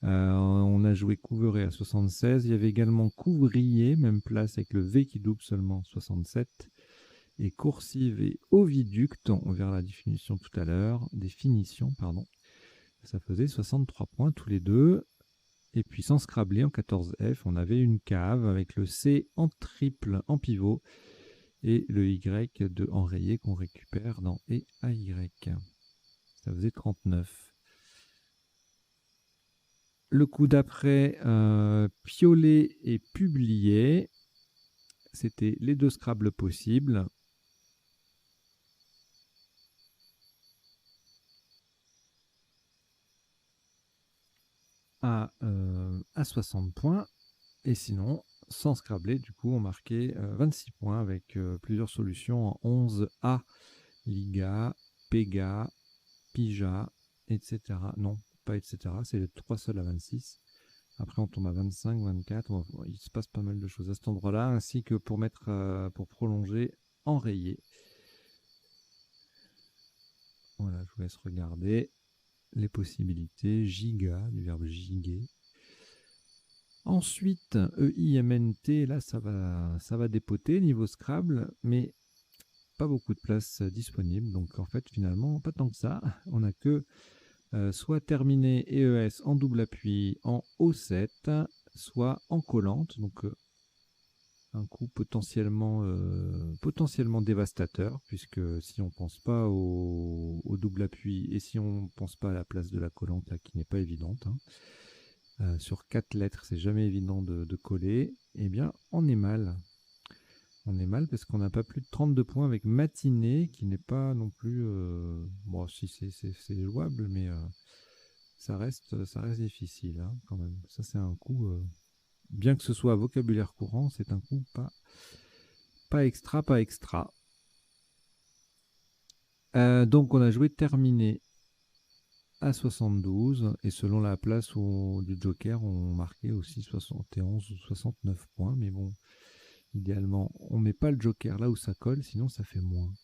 On a joué Couvré à 76. Il y avait également Couvrier, même place avec le V qui double seulement 67. Et Coursive et Oviducte, on verra la définition tout à l'heure. Définition, pardon. Ça faisait 63 points tous les deux. Et puis sans Scrabble, en 14F, on avait une cave avec le C en triple en pivot et le Y de enrayé qu'on récupère dans E à Y. Ça faisait 39. Le coup d'après, piolet et publié. C'était les deux Scrabble possibles. À 60 points. Et sinon, sans Scrabble, du coup, on marquait 26 points avec plusieurs solutions en 11A, Liga, Pega, Pija, etc. Non, pas etc. C'est les trois seuls à 26. Après, on tombe à 25, 24. Bon, il se passe pas mal de choses à cet endroit-là, ainsi que pour mettre, pour prolonger, enrayé. Voilà, je vous laisse regarder les possibilités. Giga, du verbe giguer. Ensuite, EIMNT, là, ça va dépoter niveau Scrabble, mais pas beaucoup de place disponible. Donc, en fait, finalement, pas tant que ça. On n'a que soit terminé EES en double appui en O7, soit en collante. Donc, un coup potentiellement dévastateur, puisque si on ne pense pas au double appui et si on ne pense pas à la place de la collante, là, qui n'est pas évidente, hein, sur 4 lettres, c'est jamais évident de coller, eh bien, on est mal. On est mal parce qu'on n'a pas plus de 32 points avec matinée, qui n'est pas non plus... bon, si c'est jouable, mais ça reste difficile, hein, quand même. Ça, c'est un coup... bien que ce soit vocabulaire courant, c'est un coup pas extra, pas extra. Donc, on a joué terminé à 72, et selon la place du Joker, on marquait aussi 71 ou 69 points, mais bon, idéalement, on ne met pas le Joker là où ça colle, sinon ça fait moins.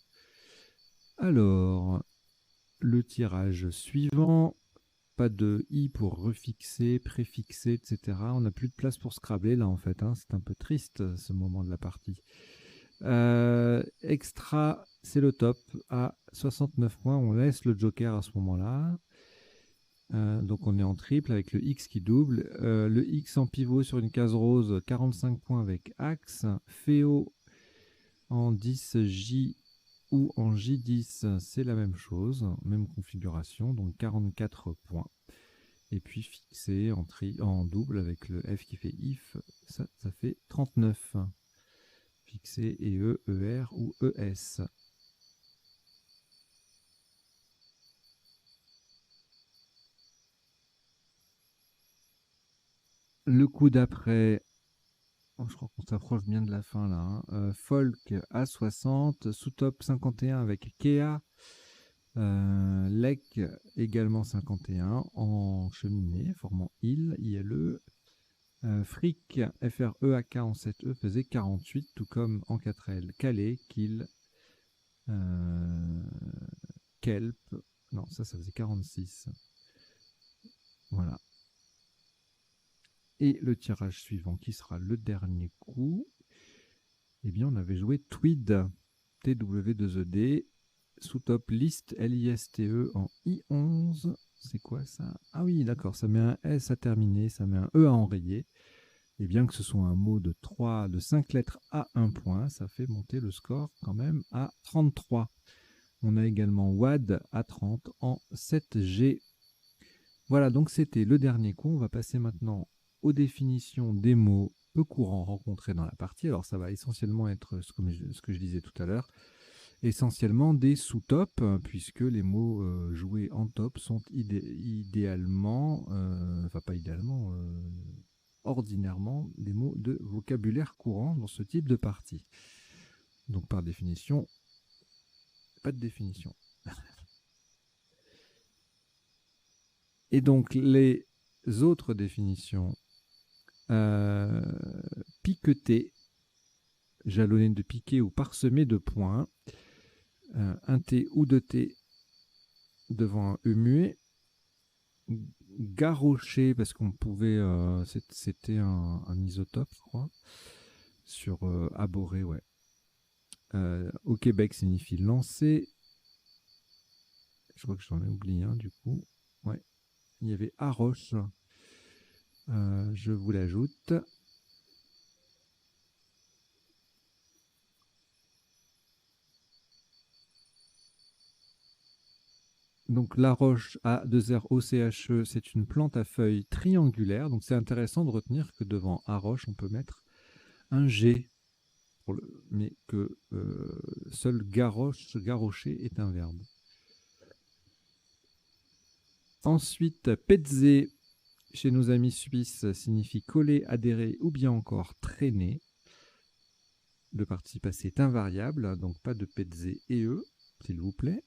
Alors, le tirage suivant, pas de I pour refixer, préfixer, etc. On n'a plus de place pour Scrabble là en fait, hein. C'est un peu triste ce moment de la partie. Extra, c'est le top à 69 points, on laisse le Joker à ce moment-là. Donc on est en triple avec le X qui double. Le X en pivot sur une case rose, 45 points avec Axe. Féo en 10 J ou en J10, c'est la même chose, même configuration, donc 44 points. Et puis fixé en double avec le F qui fait if, ça fait 39. Fixé et E, ER ou ES. Le coup d'après, je crois qu'on s'approche bien de la fin là. Hein. Folk à 60, sous-top 51 avec Kea. Lec également 51 en cheminée, formant ILE. Frick, FREAK en 7E faisait 48, tout comme en 4L. Calais, Kill, Kelp. Non, ça faisait 46. Voilà. Et le tirage suivant, qui sera le dernier coup, eh bien, on avait joué Tweed, TW2ED, sous top liste LISTE en I11. C'est quoi ça? Ah oui, d'accord, ça met un S à terminer, ça met un E à enrayer. Et bien que ce soit un mot de 5 lettres à 1 point, ça fait monter le score quand même à 33. On a également WAD à 30 en 7G. Voilà, donc c'était le dernier coup. On va passer maintenant aux définitions des mots peu courants rencontrés dans la partie. Alors ça va essentiellement être ce que je disais tout à l'heure, essentiellement des sous-tops, puisque les mots joués en top sont idéalement, enfin pas idéalement, ordinairement des mots de vocabulaire courant dans ce type de partie. Donc par définition, pas de définition. Et donc les autres définitions, piqueté, jalonné de piquets ou parsemé de points, un T ou deux T devant un E muet, garrocher, parce qu'on pouvait, c'était un isotope, je crois, sur aboré, ouais. Au Québec signifie lancer. Je crois que j'en ai oublié un du coup. Ouais. Il y avait arroche. Je vous l'ajoute. Donc la roche A2ROCHE, c'est une plante à feuilles triangulaires. Donc c'est intéressant de retenir que devant arroche, on peut mettre un G, mais que seul garrocher est un verbe. Ensuite, petze, chez nos amis suisses, signifie coller, adhérer ou bien encore traîner. Le participe passé est invariable, donc pas de petze et eux, s'il vous plaît.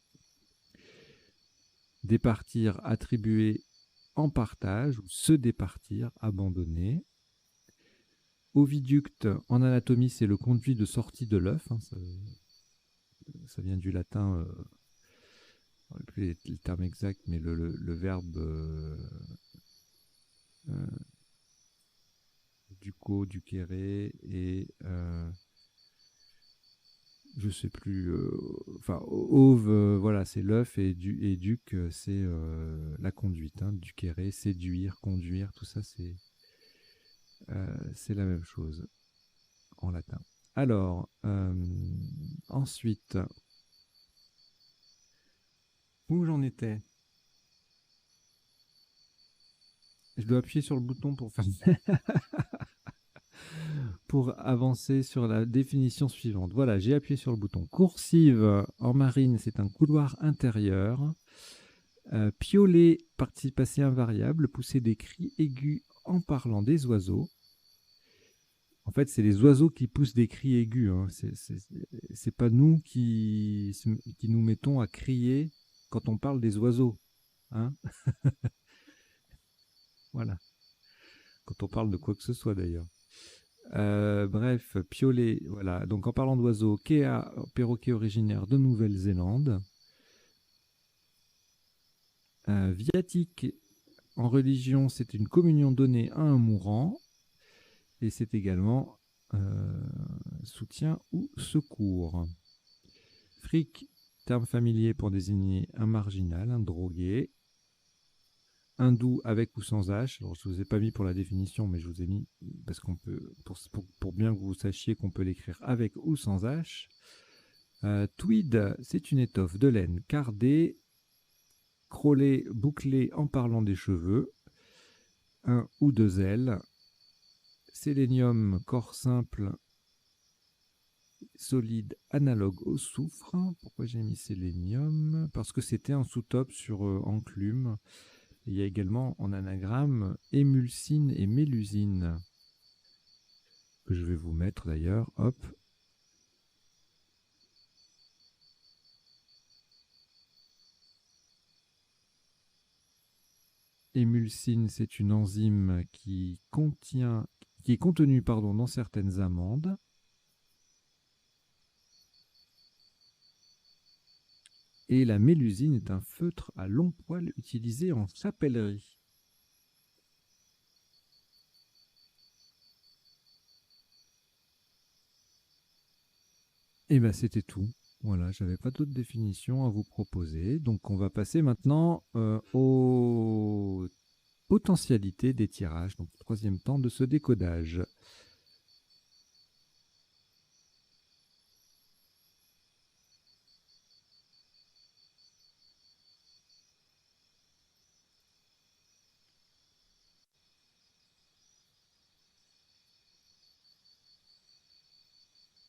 Départir, attribuer en partage ou se départir, abandonner. Oviducte, en anatomie, c'est le conduit de sortie de l'œuf. Hein, ça vient du latin, plus le terme exact, mais le verbe duco, ducere et je sais plus. Enfin, ove, voilà, c'est l'œuf et duc, c'est la conduite. Hein, ducere, séduire, conduire, tout ça, c'est la même chose en latin. Alors, ensuite, où j'en étais? Je dois appuyer sur le bouton pour faire pour avancer sur la définition suivante. Voilà, j'ai appuyé sur le bouton. Coursive en marine, c'est un couloir intérieur. Pioler, participe passé invariable, pousser des cris aigus en parlant des oiseaux. En fait, c'est les oiseaux qui poussent des cris aigus. Hein. C'est pas nous qui nous mettons à crier quand on parle des oiseaux. Hein. Voilà. Quand on parle de quoi que ce soit d'ailleurs. Bref, piolet, voilà. Donc en parlant d'oiseaux, kea, perroquet originaire de Nouvelle-Zélande. Viatique, en religion, c'est une communion donnée à un mourant. Et c'est également soutien ou secours. Fric, terme familier pour désigner un marginal, un drogué. Hindou avec ou sans H. Alors, je ne vous ai pas mis pour la définition, mais je vous ai mis parce qu'on peut, pour bien que vous sachiez qu'on peut l'écrire avec ou sans H. Tweed, c'est une étoffe de laine cardée, crôlée, bouclée en parlant des cheveux. Un ou deux ailes. Sélénium, corps simple, solide, analogue au soufre. Pourquoi j'ai mis sélénium? Parce que c'était un sous-top sur enclume. Il y a également en anagramme émulsine et mélusine, que je vais vous mettre d'ailleurs. Hop. Émulsine, c'est une enzyme qui est contenue dans certaines amandes. Et la mélusine est un feutre à long poil utilisé en chapellerie. Et bien c'était tout. Voilà, j'avais pas d'autres définitions à vous proposer. Donc on va passer maintenant aux potentialités des tirages, donc le troisième temps de ce décodage.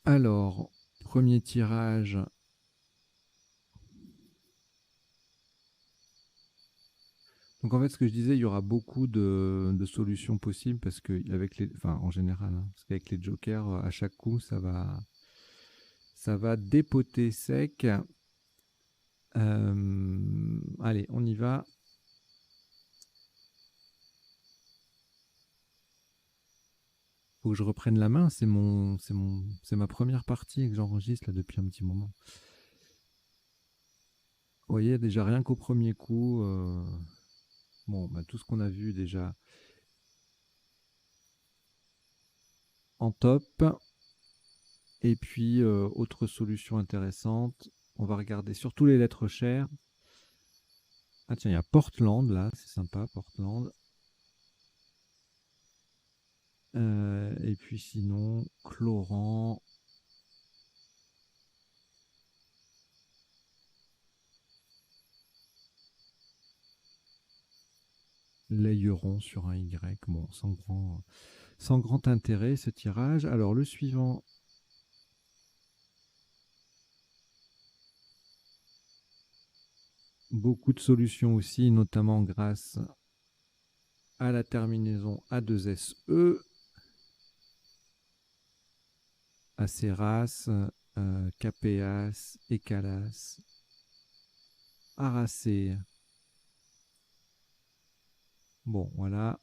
Alors, premier tirage. Donc en fait, ce que je disais, il y aura beaucoup de solutions possibles parce que avec les, enfin en général, hein, parce qu'avec les jokers, à chaque coup, ça va dépoter sec. Allez, on y va. Faut que je reprenne la main. C'est ma première partie que j'enregistre là depuis un petit moment. Vous voyez, déjà rien qu'au premier coup, bon, bah, tout ce qu'on a vu déjà en top. Et puis, autre solution intéressante, on va regarder surtout les lettres chères. Ah tiens, il y a Portland là, c'est sympa, Portland. Et puis sinon, Chlorant. L'ailleron sur un Y. Bon, sans grand intérêt ce tirage. Alors le suivant. Beaucoup de solutions aussi, notamment grâce à la terminaison A2SE, Aceras, Capéas, Ecalas, Aracé. Bon, voilà,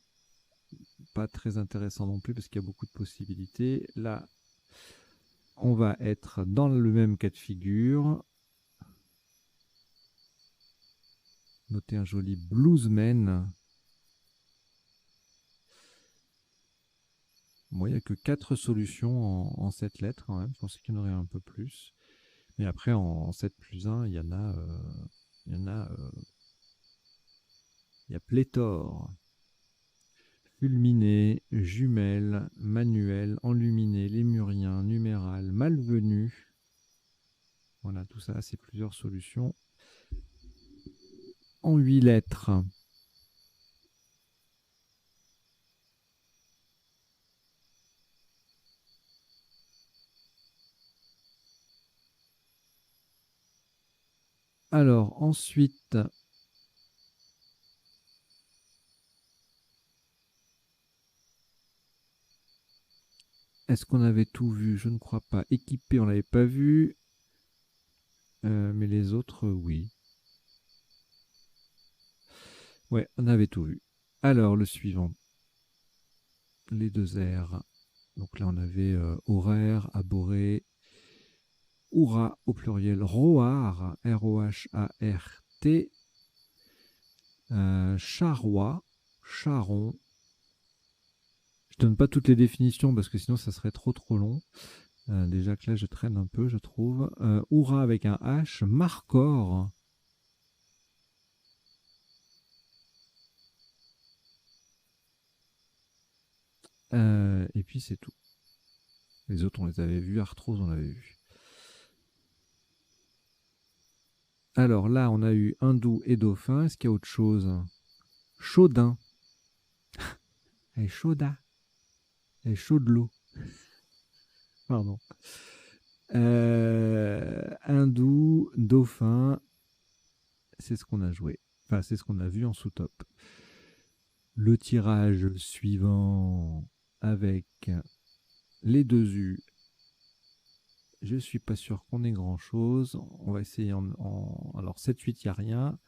pas très intéressant non plus parce qu'il y a beaucoup de possibilités. Là, on va être dans le même cas de figure. Notez un joli bluesman. Bon, il n'y a que 4 solutions en 7 lettres quand même. Je pensais qu'il y en aurait un peu plus. Mais après, en 7 plus 1, il y en a, il y a pléthore. Fulminé, jumelle, manuel, enluminé, lémurien, numéral, malvenu. Voilà, tout ça, c'est plusieurs solutions. En 8 lettres. Alors, ensuite, est-ce qu'on avait tout vu? Je ne crois pas. Équipé, on l'avait pas vu. Mais les autres, oui. Ouais, on avait tout vu. Alors, le suivant. Les deux R. Donc là, on avait horaire, aboré, Oura au pluriel, Roar, R-O-H-A-R-T, Charrois, Charron. Je donne pas toutes les définitions parce que sinon ça serait trop long. Déjà que là je traîne un peu, je trouve. Oura avec un H, Marcor. Et puis c'est tout. Les autres on les avait vus, Arthrose on l'avait vu. Alors là on a eu hindou et dauphin. Est-ce qu'il y a autre chose? Chaudin. Elle est chauda. Elle est chaude de l'eau. Pardon. Hindou, dauphin, c'est ce qu'on a joué. Enfin, c'est ce qu'on a vu en sous-top. Le tirage suivant avec les deux U. Je suis pas sûr qu'on ait grand chose. On va essayer alors 7-8, il n'y a rien.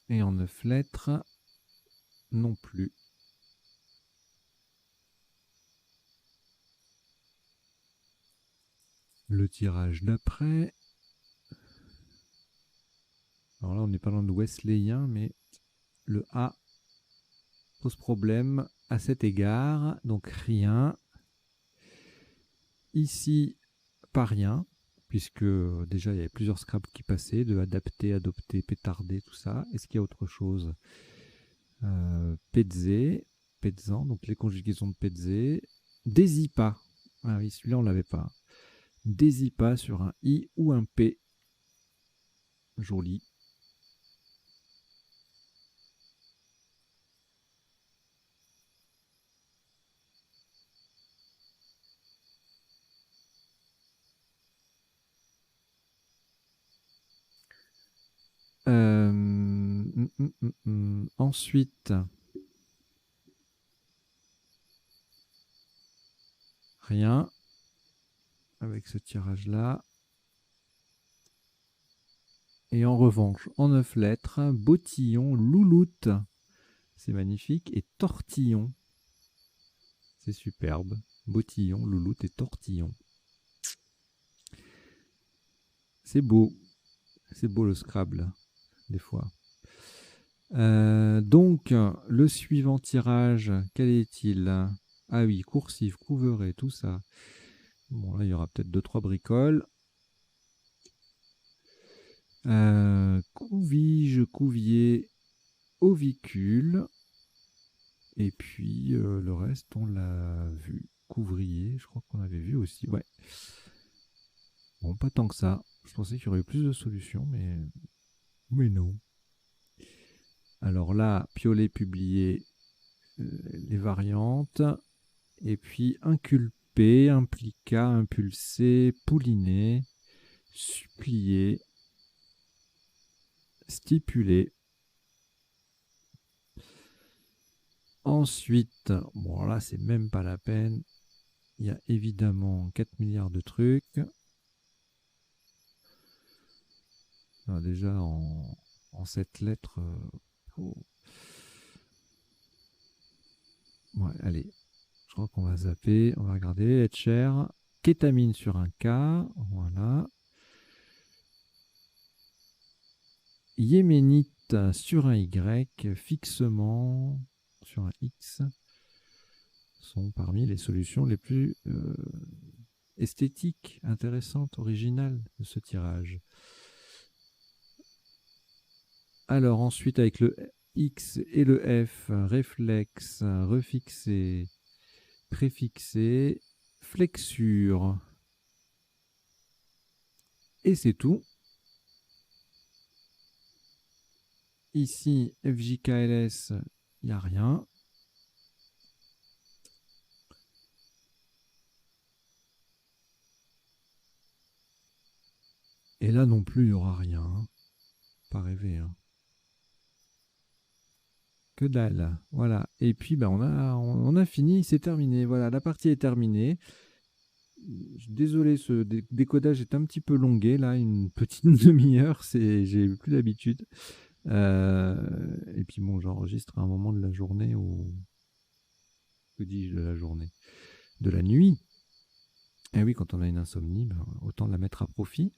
Et en 9 lettres, non plus. Le tirage d'après. Alors là, on n'est pas loin de Wesleyan, mais le A pose problème à cet égard. Donc rien. Ici, pas rien, puisque déjà il y avait plusieurs Scrabble qui passaient, de adapter, adopter, pétarder, tout ça. Est-ce qu'il y a autre chose? Petzé, Petzan, donc les conjugaisons de Petzé. Désipa. Ah oui, celui-là on l'avait pas. Désipa sur un I ou un P. Joli. Ensuite, rien avec ce tirage-là. Et en revanche, en 9 lettres, bottillon, louloute, c'est magnifique, et tortillon, c'est superbe. Bottillon, louloute et tortillon. C'est beau le Scrabble, des fois. Donc, le suivant tirage, quel est-il? Ah oui, coursif, couveret, tout ça. Bon, là, il y aura peut-être 2-3 bricoles. Couvige, couvier, ovicule. Et puis, le reste, on l'a vu. Couvrier, je crois qu'on avait vu aussi. Ouais. Bon, pas tant que ça. Je pensais qu'il y aurait eu plus de solutions, mais non. Alors là, piolet, publié, les variantes. Et puis, inculpé, implica, impulsé, pouliné, supplié, stipulé. Ensuite, bon là, c'est même pas la peine. Il y a évidemment 4 milliards de trucs. Alors déjà, en 7 lettres... Ouais, allez. Je crois qu'on va zapper. On va regarder. Être cher. Kétamine sur un K. Voilà. Yéménite sur un Y. Fixement sur un X. Sont parmi les solutions les plus esthétiques, intéressantes, originales de ce tirage. Alors ensuite avec le X et le F, réflexe, refixé, préfixé, flexure. Et c'est tout. Ici, FJKLS, il n'y a rien. Et là non plus, il n'y aura rien. Hein. Pas rêver. Hein. Que dalle. Voilà. Et puis, ben, on a fini, c'est terminé. Voilà, la partie est terminée. Désolé, ce décodage est un petit peu longué, là, une petite demi-heure, j'ai plus l'habitude. Et puis bon, j'enregistre à un moment de la journée où... Que dis-je de la journée? De la nuit. Et oui, quand on a une insomnie, ben, autant la mettre à profit.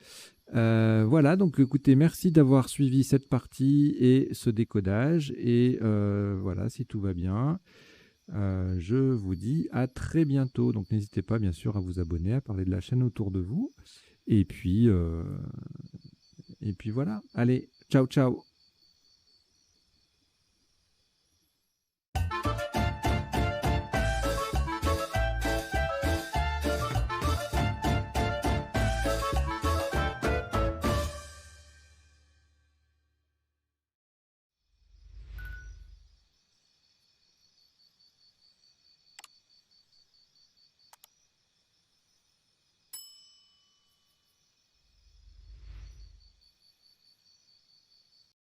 Voilà, donc écoutez, merci d'avoir suivi cette partie et ce décodage. Et voilà, si tout va bien, je vous dis à très bientôt. Donc n'hésitez pas, bien sûr, à vous abonner, à parler de la chaîne autour de vous. Et puis voilà. Allez, ciao, ciao.